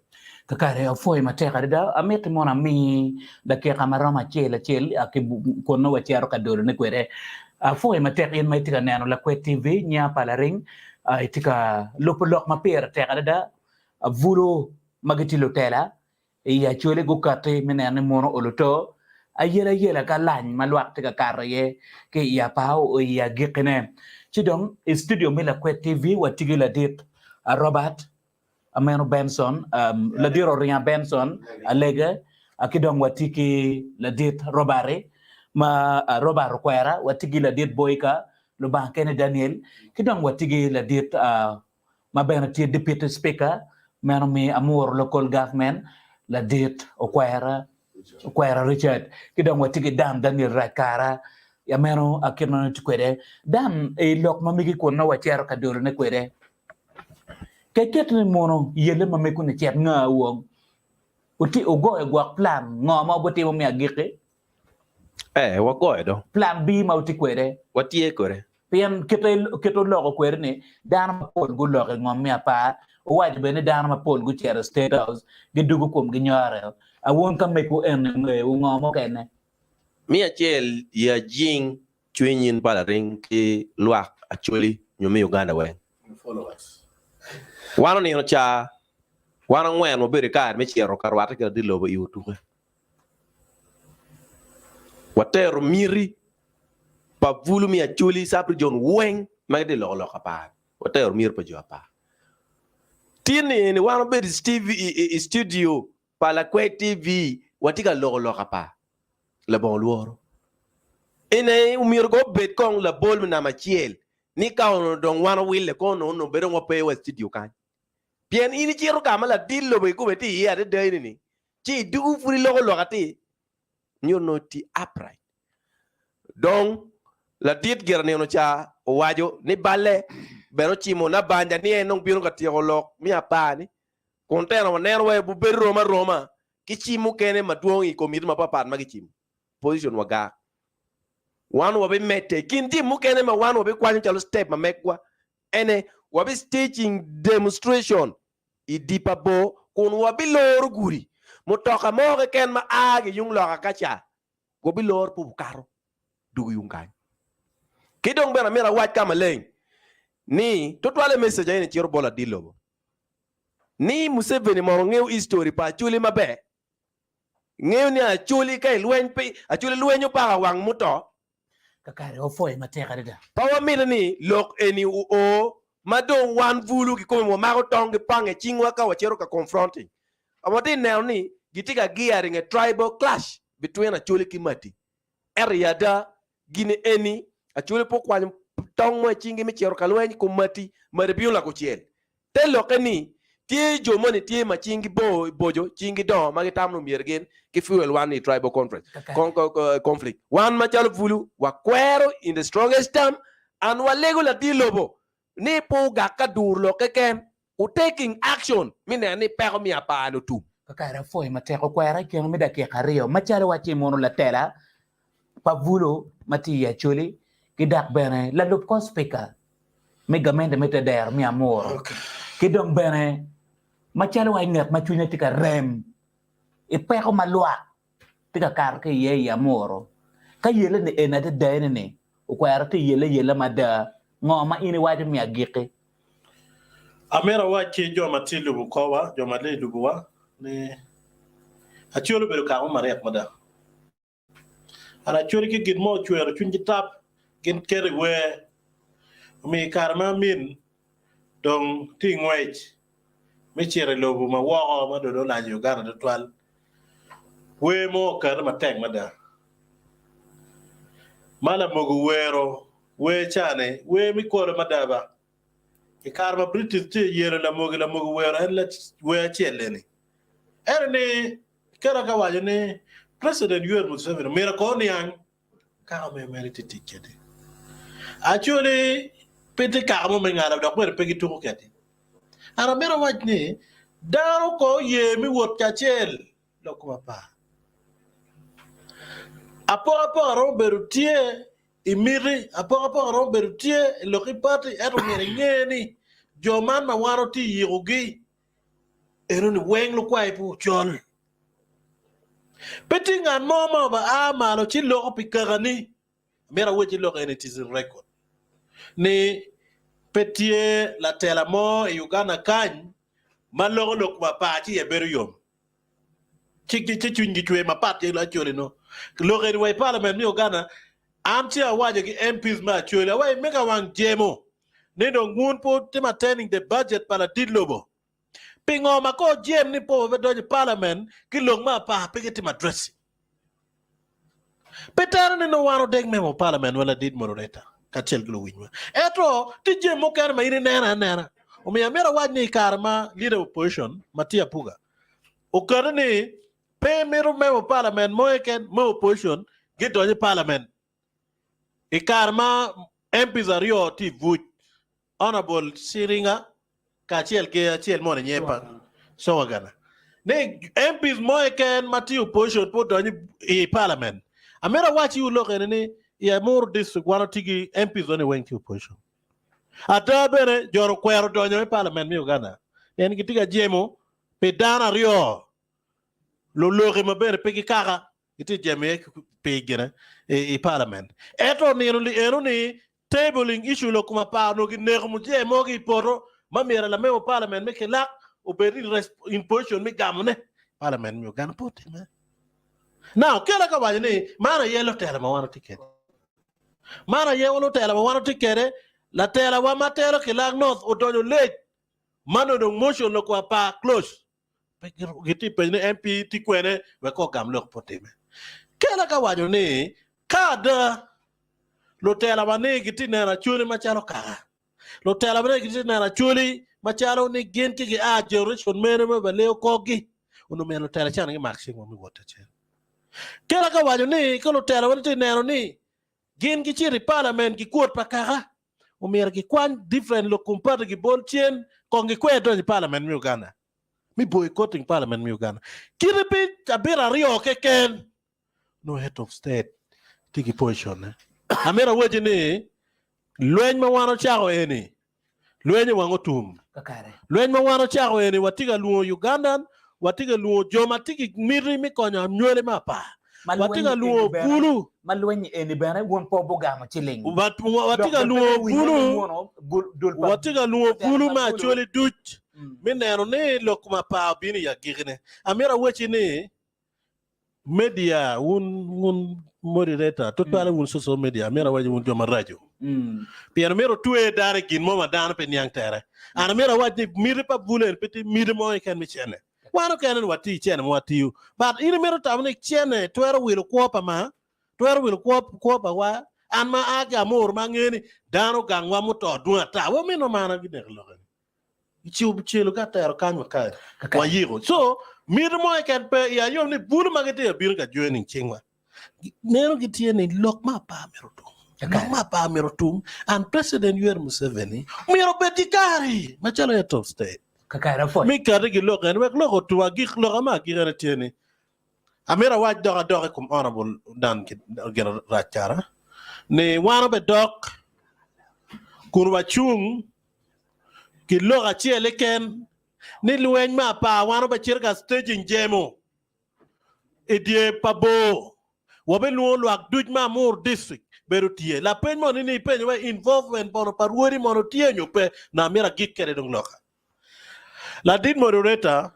kakare foi mateka da ameti mona mi da ke kamera ma chel ake kono wa chero ka dolo ne kwere foi mateka in mai tika nano Lakwed TV nya pala ring itika lopolok ma per teka da vulo magiti lotela ya chole gukate menane mono oloto ayela ka lañ malwak tika karaye ke ya pao o ya gikene chidong studio mi Lakwed TV wa tigila dit Robert ameno Benson la diro ria Benson alega akidong watiki la dit robare ma robar kwera watigi la dit boyka lo bankene Daniel kidong watigi la dit ma bena ti deputy speaker meno mi amor local government la dit okwera Richard kidong watigi dam Daniel Rakara ya meno akino chikwede dam e lok mamigi kono wachero kadoro ne kwede keket ni mono yele mameku ne chet nga wong uti ogo e gwa plan ngoma boti mo mi agike wago do plan B ma uti kwede watie kore pian keto logo kwede ni dana ma pol gu logo ngom mi apa waji bene dana ma pol gu chere state house gidugu kom gi nyare awon ka meku en ngoma kene mi achel ya jing chwenyin pala ring ki luak Acholi nyomi Uganda we followers wano ni cha wano ngwen mo bere kar me chiero karwata ke dilo bo yutu watero miri pa vulu mi Acholi sapri John Weng magde lo kapa watero mir pa jo apa tini ni wano bere studio pa Lakwed TV watika lo kapa la bon luoro ene umir go bet kong la bol na machiel ni ka ono don wano wille ko no bere ngo pe wa studio kan bien ini chiro kama la dillo be ko beti ya de ni chi du furi lo kati nyo no ti upright donc la dit gerne no cha wajo ni balle bero chimo na banja ni enong biro ka tiro lok mi apani konteno nerwe bu ber roma kichimu kene maduong ikomit mapapat magichimu position waga one wabi mete kinti mukene ma one wabi kwani chalo step ma mekwa ene wabi staging demonstration idipa bo kun wabi lor guri mutoka moge ken ma age yung loka kacha wabi lor pu karo dugu yung kan kidong bena mira wat kama leng ni totwale message ene chiro bola dilobo ni Museveni mo ngeu history pa Acholi mabe ngeu ni Acholi kai lwen pe Acholi lwenyo pa wang muto kakare ofo e mateka deda pawa mira ni lok eni o madon wan vulu ki ko mo mago tonge pange chingwa ka wachero ka confronting amati now ni gitika gearing a tribal clash between Acholi kimati area da gine eni Acholi po kwa tong mo chingi mi chero ka lwen ko mati marbiyo la ko chiel te lokeni tie jomoni tie machingi bojo chingi do magi tamno miergen ki fuel one ni tribal conference conflict one machalo vulu wa kwero in the strongest term and wa lego la dilobo ni po gaka durlo keken u taking action mine ni pero mi apa no tu kakare fo e mateka kwera ken mi dake kario machalo wachi mono la tela pa vulu mati Acholi kidak bene la lup kon speaker mi gamende mete der mi amor kidong bene machalo wa ngat machunya tika rem e peko malwa tika kar ke ye ya moro ka yele ne enade dene ne o kwara te yele mada ngoma ini waje mi agike amera wachi jo matilu bukowa jo madle dubuwa ne Acholi bero ka ma rek mada ana Acholi ki gidmo chwero chunji tap gin kere we mi karma min dong tingwech mi chere lobu ma wo ma do la Uganda do twal we mo kar ma tek mada mala mogu wero we chane we mi ko mada ba e karma British te yere la mogu wero en la we chele ni erne kara ka wajo ne president yor Museveni mera ko ni an ka me merite tikede Acholi pete ka mo me ngara do ko pegi to ko kete ara mera wajni daro ko ye mi wot cha chel lokuma pa Apaa romberutie imiri Apaa romberutie lokipati ero ngeni joman ma waro ti yirugi ero ni weng lo kwai pu chol petingan mama ba amalo chi loko pikagani mera wechi loko en it is in record ni petie la tela mo e Uganda kan maloko lokuma pa chi e beru chiki chungi chwe mapati la Acholi no loge ni parliament ni Uganda amti awaje ki MPs ma Acholi awai mega wang jemo ne do ngun po tema turning the budget para didlobo pingo ma ko jem ni po be do parliament ki long ma pa pe ke ma dress petar ni no waro deg memo parliament wala dit moderator ka chel glo winwa eto ti jem mo kar ma ini nena o mi amera wani karma leader opposition matia puga o karni pe memo parliament mo eken mo opposition get do parliament e karma empisario ti vuj honorable siringa ka chel ke chel mo nyepa so gana ne MPs mo ken mati opposition po do e parliament amera wachi u loke ne ya more district one tigi MPs on went to opposition ata bene joro kwero do e parliament mi Uganda en gitiga jemo pe dana rio lo loke mabere pe kaka iti jeme pe gena e parliament eto ni tabling issue lo kuma pa no gi nek mu je mo gi poro ma mera la memo parliament me ke lak o beri in position me gamne parliament mi Uganda pote me now kela ka wajne mana yelo tela ma wana ticket mana yelo tela ma wana ticket la tela wa matelo ke lak north o donyo late mano do motion lo kwa pa close pe giti pe ne MP ti kwene we ko gam lo pote me kela ka wajne kada lo tela bane giti na chuli machalo kara lo tela bane giti na chuli machalo ni genti gi a generation mere me bale ko gi uno me lo tela chana gi maxi mo mi wota chen kela ka wajo ni ko lo tela bane na ni gen gi chiri parliament gi court pa kara o mer gi kwan different lo compare gi bon chen ko gi kwedo di parliament mi Uganda mi boycotting parliament mi Uganda kiripi tabira rio keken no head of state tiki position amera weje ni lwen ma wano chako eni lwen wango tum kakare lwen ma wano chako eni watiga luo Ugandan watiga luo joma tiki miri mi konya nywele mapa watiga luo bulu malwen eni bana won po bogama chiling watiga luo bulu watiga luo bulu ma chole duch minero ni lokuma pa bini ya gigne amera weje ni media un moderator to pala un social media mera waji un joma radio piano mero tuwe dare kin moma dana pe nyang tere ana mera waji miri pa bulen peti miri mo ken mi chene wano ken wati chene mo wati but ini mero tamne chene twero wil kwopa ma twero wil kwopa wa an ma aga mor mangeni dano gangwa muto duna ta wo mino mana gide lo chilu ka tero kanwa ka wa yiro so miri mo ken pe ya yo ni bulu magete bir ka joining chingwa nero gitie ni lok ma pa merotum and president Yoweri Museveni mero betikari machalo ya top state kakara fo mi kare gi lok en wek lok to agi lok ma gi gana tieni amera waj doga kum honorable dan ki gena rachara ne wano be dok kurwa chung ki lok achiele ken ni lueny ma pa wano be chirka staging jemo edie pabo wabe luo luak duj ma mur district beru tie la pen mo ni pen we involvement bono parwori mono tie nyope na mira git kere dong loka la dit moderator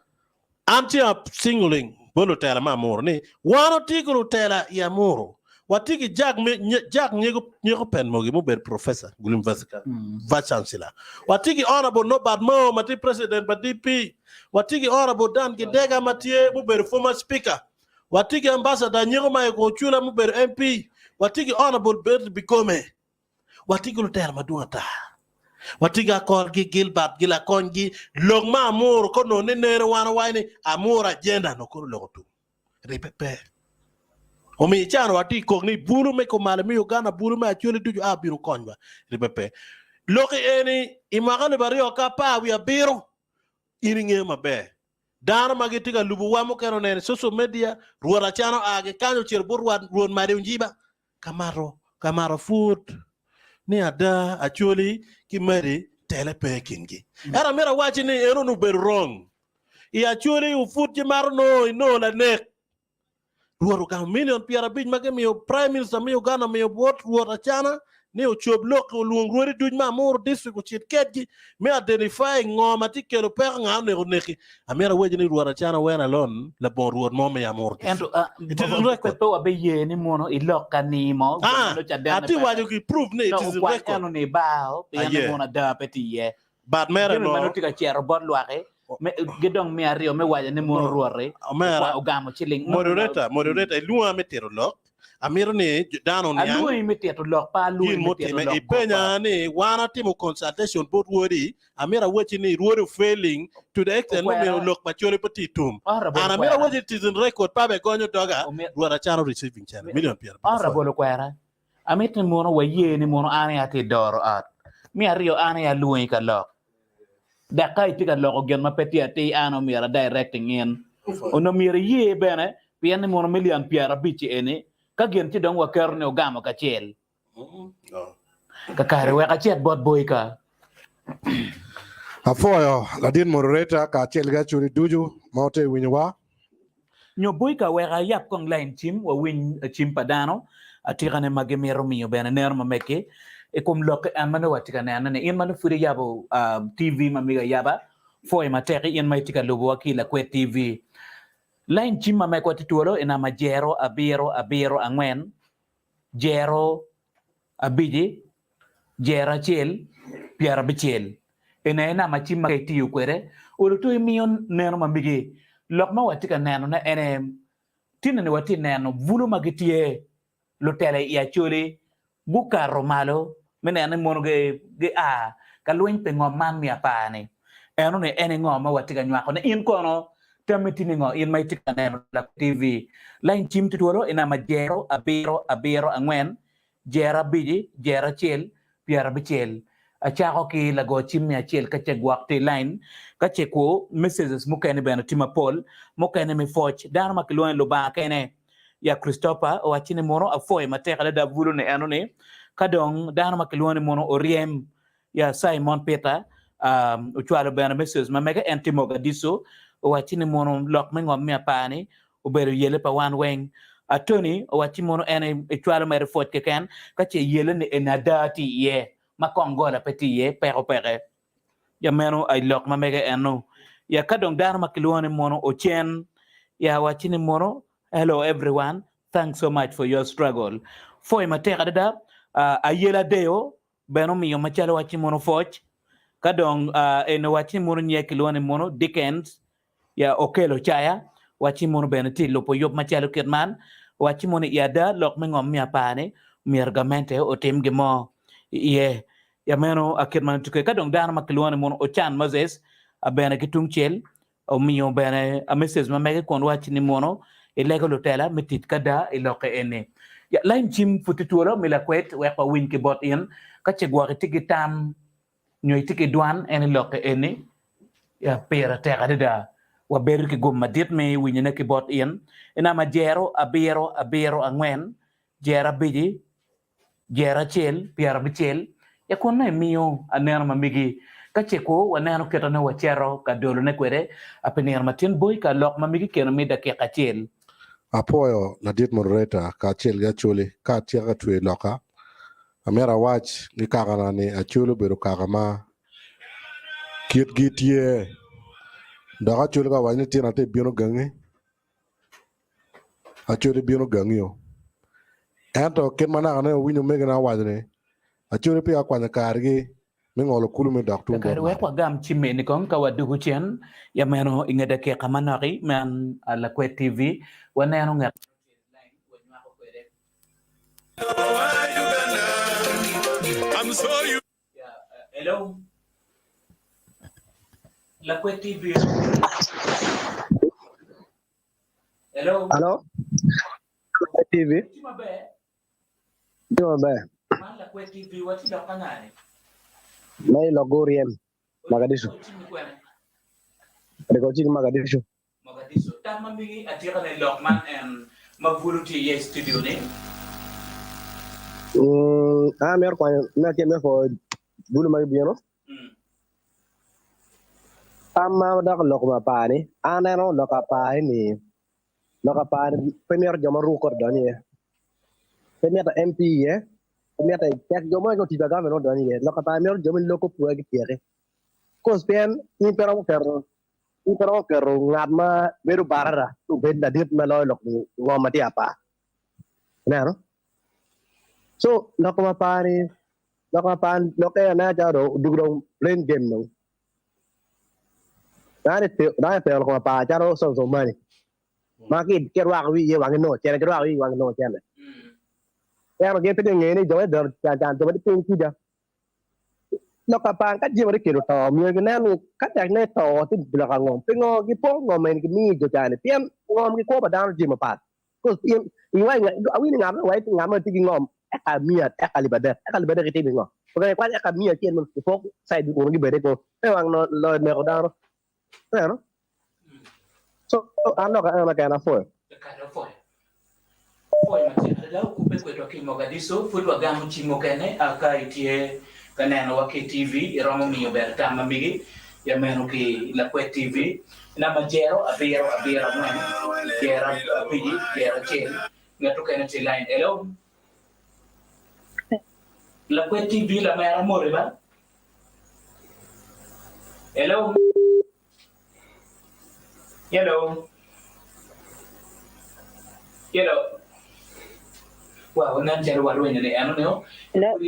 anti up singling bolo tela ma mur ni wano tigru tela ya muru watigi jag nyego pen mo gi mo ber professor gulim vasika vice chancellor watigi honorable no bad mo mati president but DP watigi honorable dan gidega matie mo ber former speaker watigi ambassador nyego ma ko chula mo ber MP watigi honorable ber bikome watigi lutel maduata watiga kol gi Gilbert gila kongi logma amur ko no ne nere wana wine amur agenda no ko logotu repepe o mi chano wati kogni bulu me ko malami Uganda bulu me achole duju abiru konwa repepe loki eni imagane bari o kapa wi abiru iringe mabe dana magitiga lubu wamo kero ne social media ruora chano age kanyo chirbur ruon mari unjiba kamaro food ni ada Acholi kimari telepe kingi era mera wachi ni ero no be wrong I Acholi u food jimaro no la nek ruoro ka million piara bij mage mi prime minister mi Uganda mi bot ruora chana ni o choblo ko luongori duj ma mor district ko chit ketgi me identify ngoma tikelo per ngane ko neki amera weje ni ruora chana wena lon la bon ruor mo me amor ento to abe ye ni mono iloka ni mo no chadana ati wajo ki prove ne it is record no ne bao pe na mona da peti ye but mera no tika chiero bod luake me gedong me ario me waja ne mono ruore Omera, kwa ogamo chiling moderator luwa metero lok amiro ni dano ni alu imiteto lok pa alu yin imiteto motime lok ipenya ni wana timo consultation both wori amira wechi ni ruori failing to the extent no miro lok machore patitum and amira wechi it is in record pa be gonyo doga ruora channel receiving channel million pierre honorable kwera amit ni mono waye ni mono ane ati doro at mi ario ane ya luin ka lok da kai tika lok gen mapeti ati ano mira directing in ono mira ye bene pian ni mono million pierre bichi ene ka gen ti dong wa kerne ogamo ka chel ka kare we ka chet bot boy ka Afoyo, ladin moderator ka chelga churi duju maute winywa. nyo boy ka we ka yap kong line chim wa win chim padano atika ne magemero miyo bene ner mameke e kum lok amana watika ne anane in manu furi yabo TV mamiga yaba foi materi in mai tika lobo akila Lakwed TV line chim mameke watituolo ina majero abiro angwen jero abiji jera chel piara bichel ina machim ma tiyu kwere ulutu miyon neno mamigi lok ma watika neno na ene tinane wati neno vulu magitie lutele ya chuli bukaro malo menene mono ge a kalwen pe ngom man mi Apaa ni eno ne ene ngom ma watika nywako ne in kono tamitini ngo in mai tika neno Lakwed TV line chim tituolo ina majero abiro angwen jera biji jera chel piara bichel achako ki lago chimni achel kache gwakti line kache ko messages mukene bena tima Paul mukene mi foch dano makilwen luba kene ya Christopher o achine mono afoy mateka da vulu ne anone kadong dano makilwen mono oriem ya Simon Peter uchwalo bena messages mamega entimo gadiso o achine mono lok mengo mi Apaa ni ubero yele pa wan weng atoni o achine mono ene uchwalo mere foch keken kache yele ne enadati ye makongola peti ye pere ya meno ay lok mamega eno ya kadong dar makilwane mono ochen ya wachini mono hello everyone thanks so much for your struggle foi mateka da ayela deo beno miyo machalo wachi mono foch kadong eno wachi mono nye kilwane mono Dickens ya okelo chaya wachi mono beno ti lopo yop machalo kitman wachi mono yada lok mengom mi Apaa ni mirgamente otim gimo ye ya meno akirman tuke kadong dana makilwane mono ochan Moses abena kitung chel o miyo bena a message ma mege kon wachi ni mono ilega lotela mitit kada iloke ene ya line chim futituolo mi Lakwed we pa win ki bot in kache gwari tigi tam nyoy tigi dwan ene loke ene ya pera teka da wa beru ki gum madit me winyene ki bot in ina ma jero abiro angwen jera biji jera chel piara bichel ya kona miyo aneno mamigi kacheko waneno ketone wachero kadolo ne kwere apenir matin boy ka lok mamigi keno mi dakika chel Apoyo, ladin moderator ka chelga chuli ka tiaga tue loka. Amera watch ni kagana ni achulu beru kagama kit gitie. Daga chuli ka wani tina te bino gangi. Achuli bino gangi yo. Ento ken mana kana winyo mege na wadne. Achuli pi akwanya kargi mingolo kulu me daktu kare we kwa gam chime ni kon ka wadugu chen ya meno ingede ke kamanari man Lakwed TV waneno ngat I'm sorry. Hello. Lakwed TV. Hello. Hello. Lakwed TV. Chima be. Man Lakwed TV wati dokangani. May logoriem Mogadishu. Recording Mogadishu. Tama mingi atira na Lokman and magvoluti ye studio ni. Mer kwa na keme for bulu magbiano. Amma da lokma pani. Anano lokapa ni. Lokapa premier jama record dani. Premier MP ye. Premier tek jama no tiga game no dani ye. Lokapa mer jama loko puag tiere. Kospian ni pero ngadma beru barara tu benda dit meloy lok ngomati apa. Benar? So lokma pani lokapaan loke na jaro dugdong playing game no. na te lo pa cha ro so mani ma ki ke wa wi ye wa no che ke wa wi wa no che ne ya ro ge pe nge ni do cha do ba pin ki da lo ka pa ka ji wa ke ro to mi ke na mi ka ta ne to ti bla ka ngom pe ngo ki po ngo men ki mi jo cha ne tiem ngom ki ko ba da ji ma pa ko tiem i wa wi ni ngam wa ngam ti ngom ka mi ka li ba da ki ti ngom ko kwa ka mi ke mun ko sai du ko gi be de ko pe wa no lo ne ko da ro no so ano ka na fo Poi matela kupe kwetu Mogadishu fudu agamu chimo kene aka itie kaneno wa TV romo miyo berta mamigi ya meno ki Lakwed TV na majero abiro mwana kera apiji kera cheli ngatu kene line hello Lakwed TV la mera moriba hello Wow, nan jaro walu ni ano neo? Hello.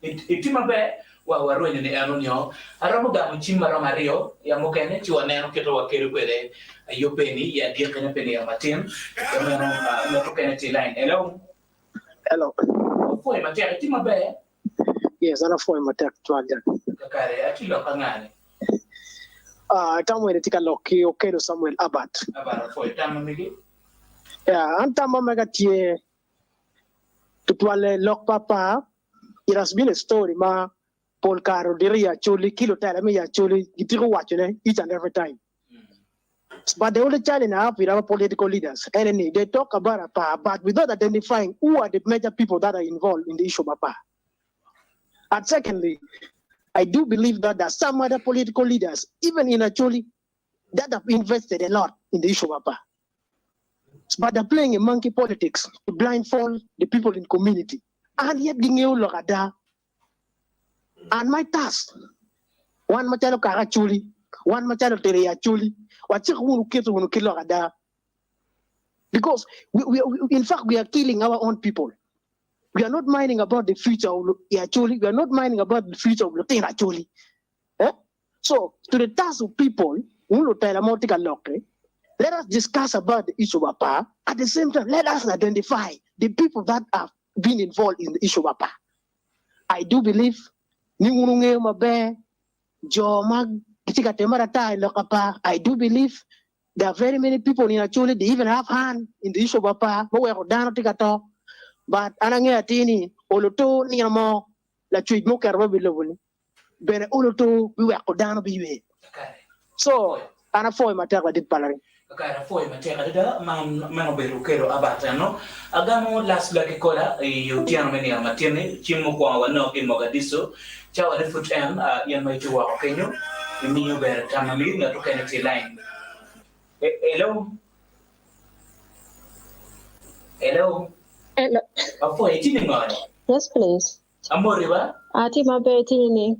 Itima be wa waru ni ano neo. Aramu gamu chima romario ya mukene chiwa neno kito wakiri kwele ayo peni ya dia kene peni ya matin. Ya meno ngatu kene line. Hello. Foi matia itima be. Yes, ana foi matia twanja. Kakare atilo kangane. Tamwe tika loki okelo Samuel Abat. Abara foi tamamigi. Yeah, anta mama gatie tutwale lok papa. It has been a story ma Paul Caro diria Acholi kilo tala me Acholi gitigo watching each and every time. But the only challenge I have with our political leaders, and they talk about Apaa, but without identifying who are the major people that are involved in the issue of Apaa. And secondly, I do believe that there are some other political leaders, even in Acholi, that have invested a lot in the issue of Apaa. But they're playing a monkey politics to blindfold the people in community. And yet, and my task, one machalo Acholi, one machalo tere Acholi, because we in fact we are killing our own people. We are not minding about the future of Acholi. We are not minding about the future of Acholi. So to the task of people, let us discuss about the issue of Apaa. At the same time, let us identify the people that have been involved in the issue of Apaa. I do believe I do believe there are very many people in Acholi, they even have hand in the issue of Apaa. But anangatini oloto ni mo la chuid mo karba bilobuni. Bene oloto we were down biwe. So ana foi mataka dit palari. Kaya foi mateka da man beru kero abatano agamo las black kola yutiano meni amatene chimo kwa wano ki Mogadishu chawa le foot en yan mai tuwa kenyo mi yo ber tamami ngatu kene line. Hello. Foi tini ngani. Yes, please. Amoriba? Ati mabe tini.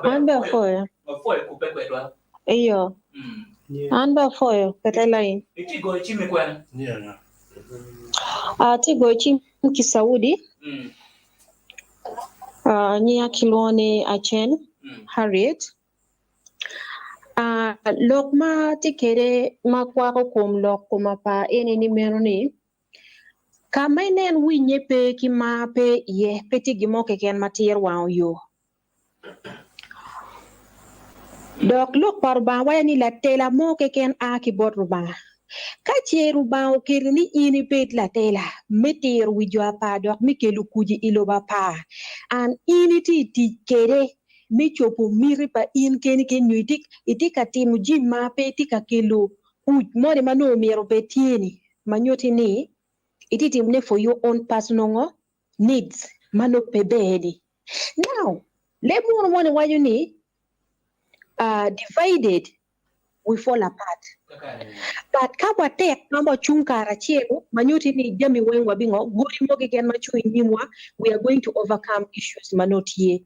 Anda foi. Foi kupe kwetwa. Iyo. Anda foi line. Iti go chimi kwena. Yeah. Ati go chimi ki Saudi. Nia kilone achen Harriet. Lokma tikere makwa ko kom lok ko mapa ene ni meroni. Kamainen winye pe ki ma pe ye peti gimo ke ken matier wa yo. Dok lok par ba wa ni la tela mo ke ken a ki bot ruba. Ka cheru ba o kirini ini pet la tela meter wi jo Apaa dok mi kelu kuji ilo ba pa. An ini ti kere mi chopo miri pa in ken nyuitik itika timu jim ma pe tika kelu uj more mano miro betieni manyoti ni ititimne for your own personal needs mano pebedi. Now let me know why you need divided we fall apart. But kama tek namba chunkara chelo manyoti ni jami wengwa bingo gori moge ken machu inimwa we are going to overcome issues manotie.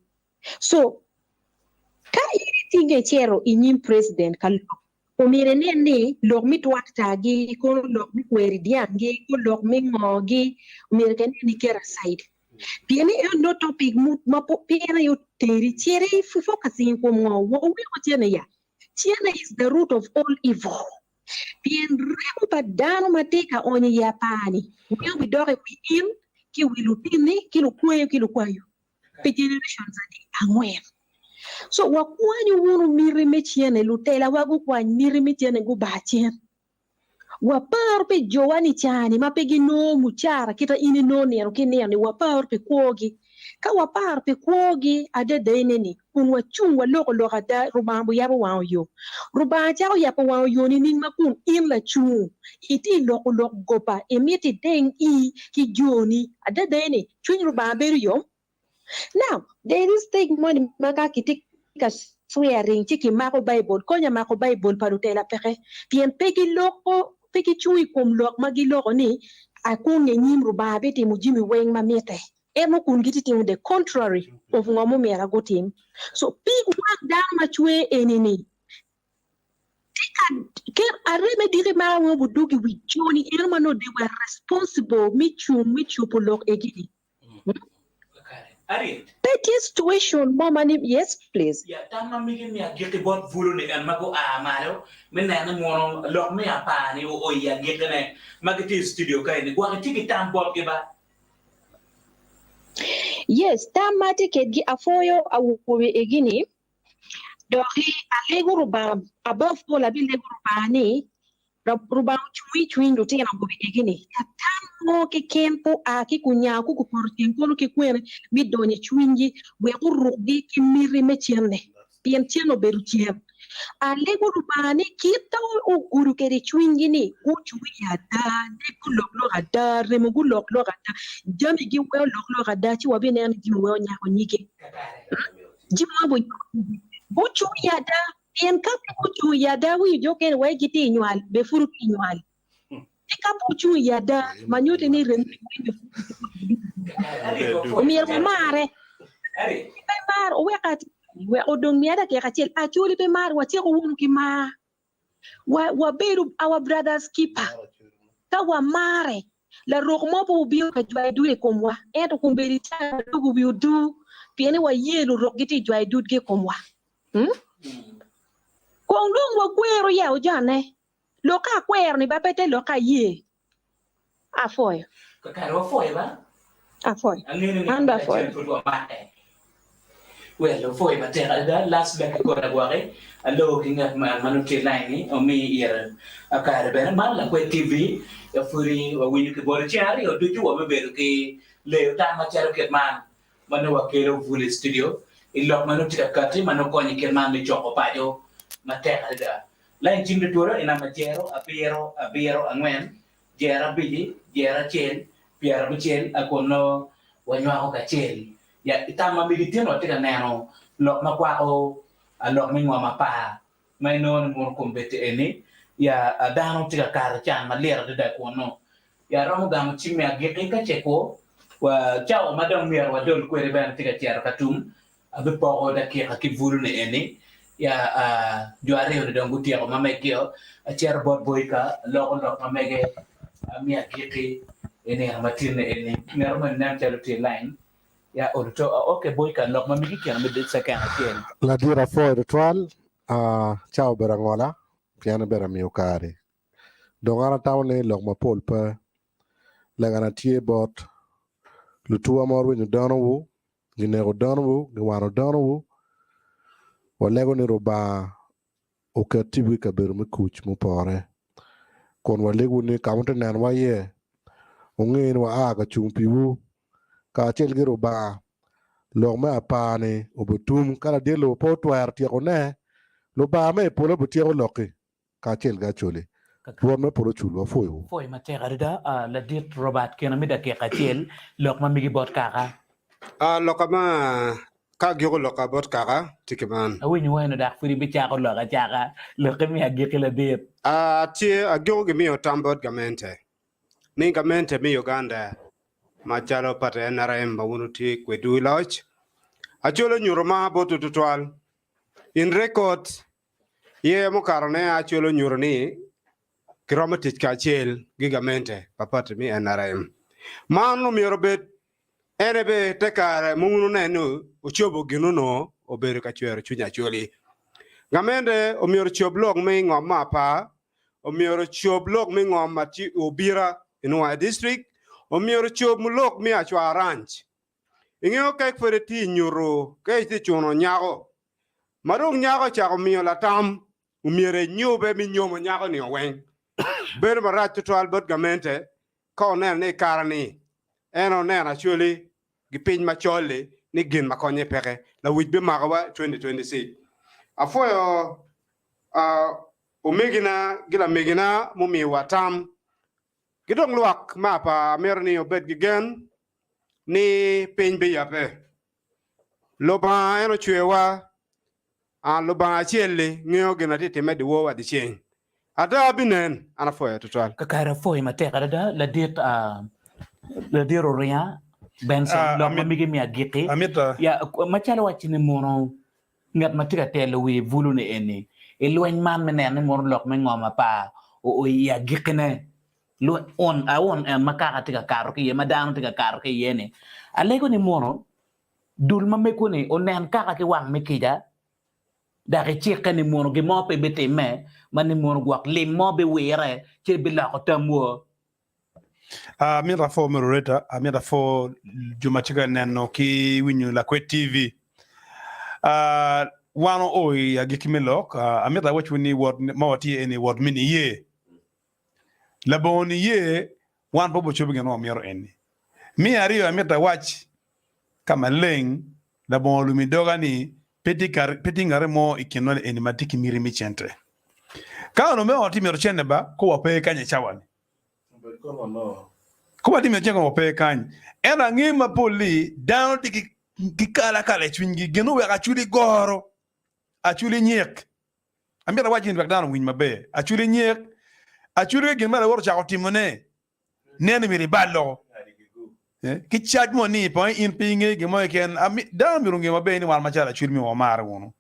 So ka iritinge chero inyim president kal umire nene lok mi twakta gi ko lok mi kweri diangi ko lok mi ngogi umire ken ni kera side Pieni no topic ma piena yo teri chere focusing ko mo wo ko tiene ya. Tiene is the root of all evil. Pien remo padano mateka onye ya pani. We dore we in ki we lupini ki lukwayo. Pe generations adi angwen. So wakwani wunu miri mechiene lutela wagu kwa miri mechiene gubatien. Wapar pe Joani chani ma pegi no muchara kita ini no ni ni wapar pe kwogi ka wapar pe kwogi ade dene ni kun wachung wa loko da rubambu yabo wa yo ruba chao ya wa yo ni ning makun in la chung iti loko gopa emiti deng I ki joni ade dene chung ruba beru yo. Now there is take money maka kitika swearing chiki mako Bible konya mako Bible parutela peke pien pegi loko peki chui kum lok magi lok ni akun ne nyim ruba beti mujimi weng mamete emo kun giti tim the contrary of ngomo mera go team. So big work down machwe enini ker areme dire ma wo budugi with Johnny elma no they were responsible michu polok egidi. Ari. Petty situation, mama, yes, please. Yeah, tama migi mi agiti bot vulu ni an mago amaro. Minna na mono lok mi Apaa ni o ya giti ne magiti studio kay ni gwa tiki tambol giba. Yes, tamati kegi afoyo awuwe egini. Dohi alego ruba above all abi lego ruba ni ruba chui ndo tena gobe egini. Mo ke kempo a ki kunya ku ku portin ko ke kwere mi donye chwinji we urudi ki miri mechene pien cheno beru chiem a lego rubani kita o guru ke ri chwinji ni u chwi ya da de ku lo ada remo gu lo ada jami gi we lo ada chi wabi ne ji we nya ko nyike ji mo bo chwi ya da pien ka ku chwi ya da wi jo ke we giti nywal be furu nywal Kapuchu yada manyote ni rembi umir mare pe mar o wekati we odong miada ke kachel Acholi pe mar wati ko wonu ki ma wa beru our brothers keeper ka wa mare la rokmo po bio ka jwa du e komwa eto kumberi ta dugu bio du piene wa yelu rokiti jwa du ge komwa ko ndong wa kwero ya ojane loka kwer ni bapete loka ye afoy Kakaro foy ba? Afoy anda foy well foy ba tera last back ko na gware allo kinga manuti line o mi yer akare ben man Lakwed TV ya furi wa wini ke bor chiari o duju wa beberu ke le ta ma charo ke man mano wa kero full studio ilok manuti akati mano ko ni ke man ni choko pajo matera da lain jimde toro ina majero abiero angwen jera biji jera chen piara bichen akono wanywa ko kachel ya itama militino tika neno lok makwako lok mingwa Apaa may non mo kumbete eni ya dano tika kar chan malera de kono ya romo gam chimi agike ka cheko wa chao madam mier wa dol kwere ban tika cher katum abe poko da ki akivulu ne eni ya juare de dongu tiako mamekio a cher bot boyka lok mamege mi agike eni amatin eni nerma nan chaluti line ya orto okay boyka lok mamigi kiana me de sakan atien La dira fo de twal ciao berangola piano bera miokare dongara tawne lok ma pol pa lagana tie bot lutua morwe ni donowu ginero donowu giwano donowu walego ni roba okatibi ka beru me kuch mu pore kon walego ni kaunte nan wa ye ongin wa aga chumpiwu ka chelgi roba lok me Apaa ni obutum kala de lo po twar tie one lo ba me polo butie loki ka chelga Acholi tuon me polo chulo foyo foy matera da la dit robot kena mi da ke kachel lok mamigi bot kaka lokama ka gyogo loka bot kaka tikiman awini wayno da furi bi chako loka chaka lok mi agike la dit tie agyogo mi otambot gamente mi gamente mi Uganda machalo pate NRM bawunuti kwedu lodge Acholi nyurma botu tutwal in record ye mo karone Acholi nyurni kiromatic kachel gigamente papate mi NRM manu mi robet Enebe tekare mungunu nenu uchobo ginuno oberu kachwero chunya choli. Gamende omioro choblok me ngom Apaa, omioro choblok me ngom mati ubira inwa district, omioro chob mulok mi achwa ranch. Ingeo kek fereti nyuro ke ti chuno nyago. Marung nyago chako miyo latam umiere nyube mi nyomo nyago ni oweng. Ber marat to Albert Gamente ka onen ne karani. Eno nena chuli gipiny machole ni gin makonye peke la wujbe magawa 2026. Afoyo umegina gila megina mumi watam gidong luak mapa merni obed gigen ni piny be yape. Loba eno chwewa loba achele ngeo gina titi medi wowa di cheng. Ada binen anafoyo total. Kakara foy mateka da la dir oria Benson lo mamigi mi agiti ya machala wachini mono ngat matika tele we vulu ne eni elwen man menen mor lok me ngoma pa o ya gikene lo on makaka tika karo ki madano tika karo ki yene alego ni mono dul mameko ni onen kaka ki wang mekida dari chika ni mono gi mope bete me mani mono gwak lim mobe were che bila ko tamwo Amira fo Mororeta, amira fo Jumachika Nano ki winyu Lakwed TV. Wano oi agikimilok, amira watch wini word mawati any word mini ye. Laboni ye, one bobo chubing no miro any. Mi ario amira watch kama leng, labon lumidoga ni petingare mo ikinole any matiki miri michente. Kao no meo ati miro cheneba, kuwa pe kanye chawani. Kuma di mechenga wape kanyi. Ena ngima poli, down di kikala kala chwingi, genu weka achuli goro, achuli nyek. Amira waji nbak dano winy mabe. Achuli nyek, achuli gen mara woro chako timone. Nene miri balo. Ki charge mo ni, po in pinge, gemo eken, dano mirungi mabe ni wan machala achuli mi wamara wono.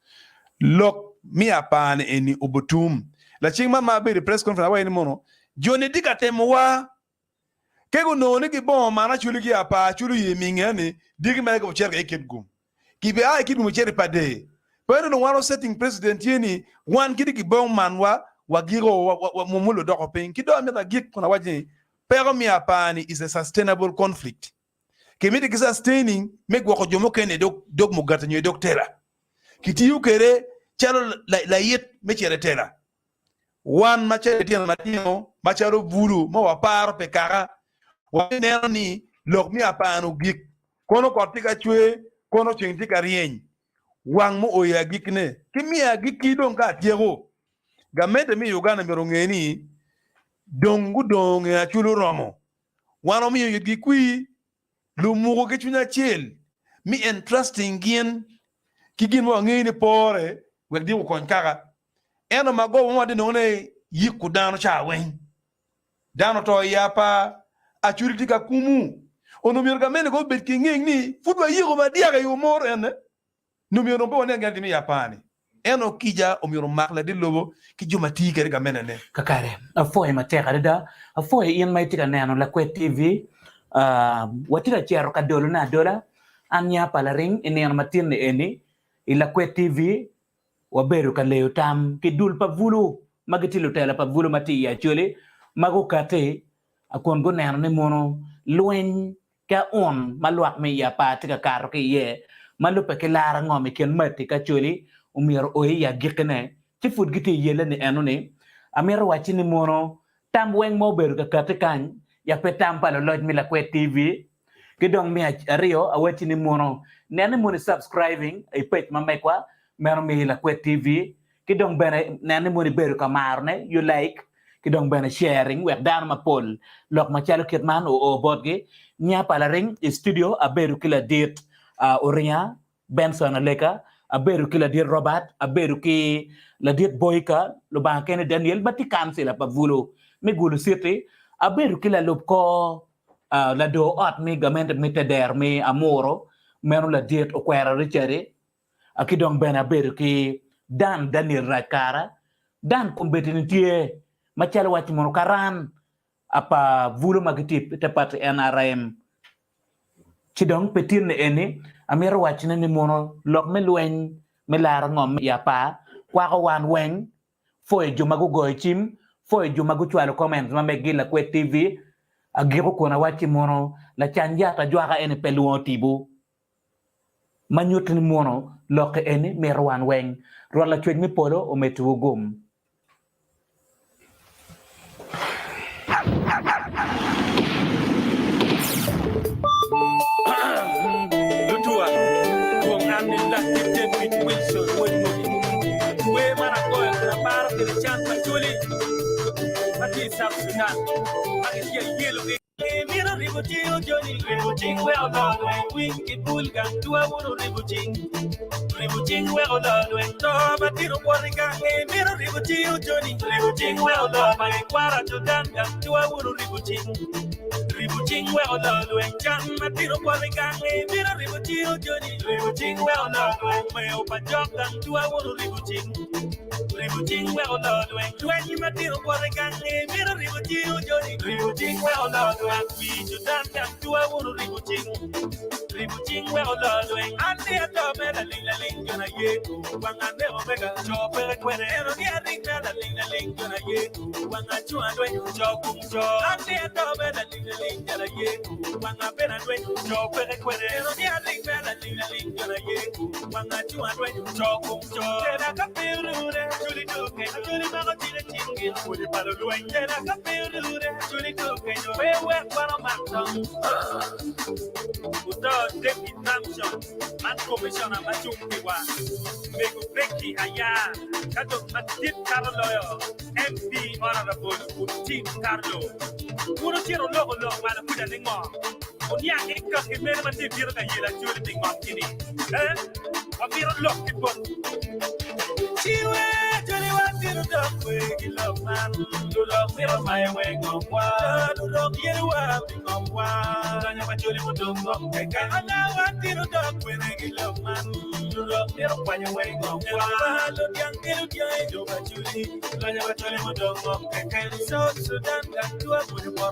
Lok mi Apaa eni ubutum. La chingma mabe di press conference awa eni mono. Joni dika temuwa, kego no ne ki bon mana chuli ki Apaa chuli yemingane digi ma ko cherga ekit gum ki be ay kit mu cherry pade pero no wano setting president yeni wan kidi ki bon manwa wagiro wa mumulo doko pen ki do ameta gik kuna waje pero mi Apaa ni is a sustainable conflict ke mi ki sustaining meg wako jomo kene dog mu gata nyoy dog tera kiti yukere chalo la yet me chere tera wan ma chere tiana matino ma charo bulu mo wa par pe kara wani ni lok mi Apaa no gik kono kortika chwe kono chingtika rien wang mo oya gik ne ki mi agik ki don ka tiego gamete mi Uganda mirongeni dongu donge achulu romo wano mi yigi kwi lumugo ke chunya chel mi entrusting gin ki gin mo ngeni pore wedi ko konkara eno mago mo de no ne yiku dano cha wen dano to yapa achuri tika kumu ono mirga mene go bet kinging ni futwa yigo madiaga yo mor ene no mi no bo ne ngandi mi Apaa ni eno kija o mi makla di lobo ki juma ti kere ga mene ne kakare afoy mateka da afoy yen mai tika nano Lakwed TV watira chero ka dolo na dola anya palaring inen matin ne eni Lakwed TV waberu ka leo tam ki dul pa vulu magitilo tela pa vulu mati ya chole mago kate akon go nano ne mono luen ka on maluak me ya Apaa tika karo ke ye malupe ke lara ngomi ken mati ka choli umir oye ya gikene ti fut giti yele ni eno ni amir wachi ni mono tam weng mo beru ka kate kan ya pe tam palo loj mi Lakwed TV kidong mi ario awachi ni mono nene moni subscribing ay page mamekwa mero mi Lakwed TV kidong bene nene moni beru ka marne you like kidong bene sharing wek dan ma pol lok ma chalo kitman o bodge nya pala ring studio aberu kila dit oria Benson aleka aberu kila dit Robert aberu ki la dit Boyka lo ba ken Daniel bati cancel pa vulo me gulu city aberu kila lob ko la do ot mi gament mi teder mi amoro meno la dit o kwera richere akidong bene aberu ki dan Daniel Rakara dan kombetintie machalo wach mono karan apa vulo magitip tepat NRM chidong petir ne ene amir wachine ni mono lok me luen me lar ngom ya pa kwa ko wan weng foi jumagu go chim foi jumagu chwalo comment ma me gila Lakwed TV agiro kona wachi mono la chanja ta jwaka ene peluon tibu manyut ni mono lok ene merwan weng rola chwed mi polo o metu gum Lutua, kung amin lahat David Wilson, we marakoy na para kinichang Acholi, pati South Sudan, bakit yelo mira ributing Johnny, ributing well done, we keep bulgan to our ributing well done, to Matino Warriga, mira ributing Johnny, ributing well done, my quarter to Danga to our ributing well done, when Chan Matino Warriga, mira ributing Johnny, ributing well done, my open job and to our ributing well done, when you Matino Warriga, mira ributing Johnny, ributing well done. We to dance to our ributing well done. And the other ling gonna get one and never make a chop when the ling gonna get one and two and when you chop and the other ling gonna get one and better when you chop when the ling gonna get one and two and when you chop then I can feel it truly do actually not a thing with the battle when then I can feel it truly do one of my tongue. Without David Namson, and Commissioner Machukiwa, make a breaky aya, Kato Matit Carlo, MP Honorable Team Carlo. Purotiro Logo, while I put a thing on. Onia Eka, he made a different year at Julie Martini. A mirror lock it. She went to the way, you love man, you love me on my way, go wild, you love you, I'm wild, and I'm actually what don't go. I want you to talk when I love man, you love me on your way, go wild, young girl, you but you leave, and I'm actually what don't go. So, Sudan, got to a good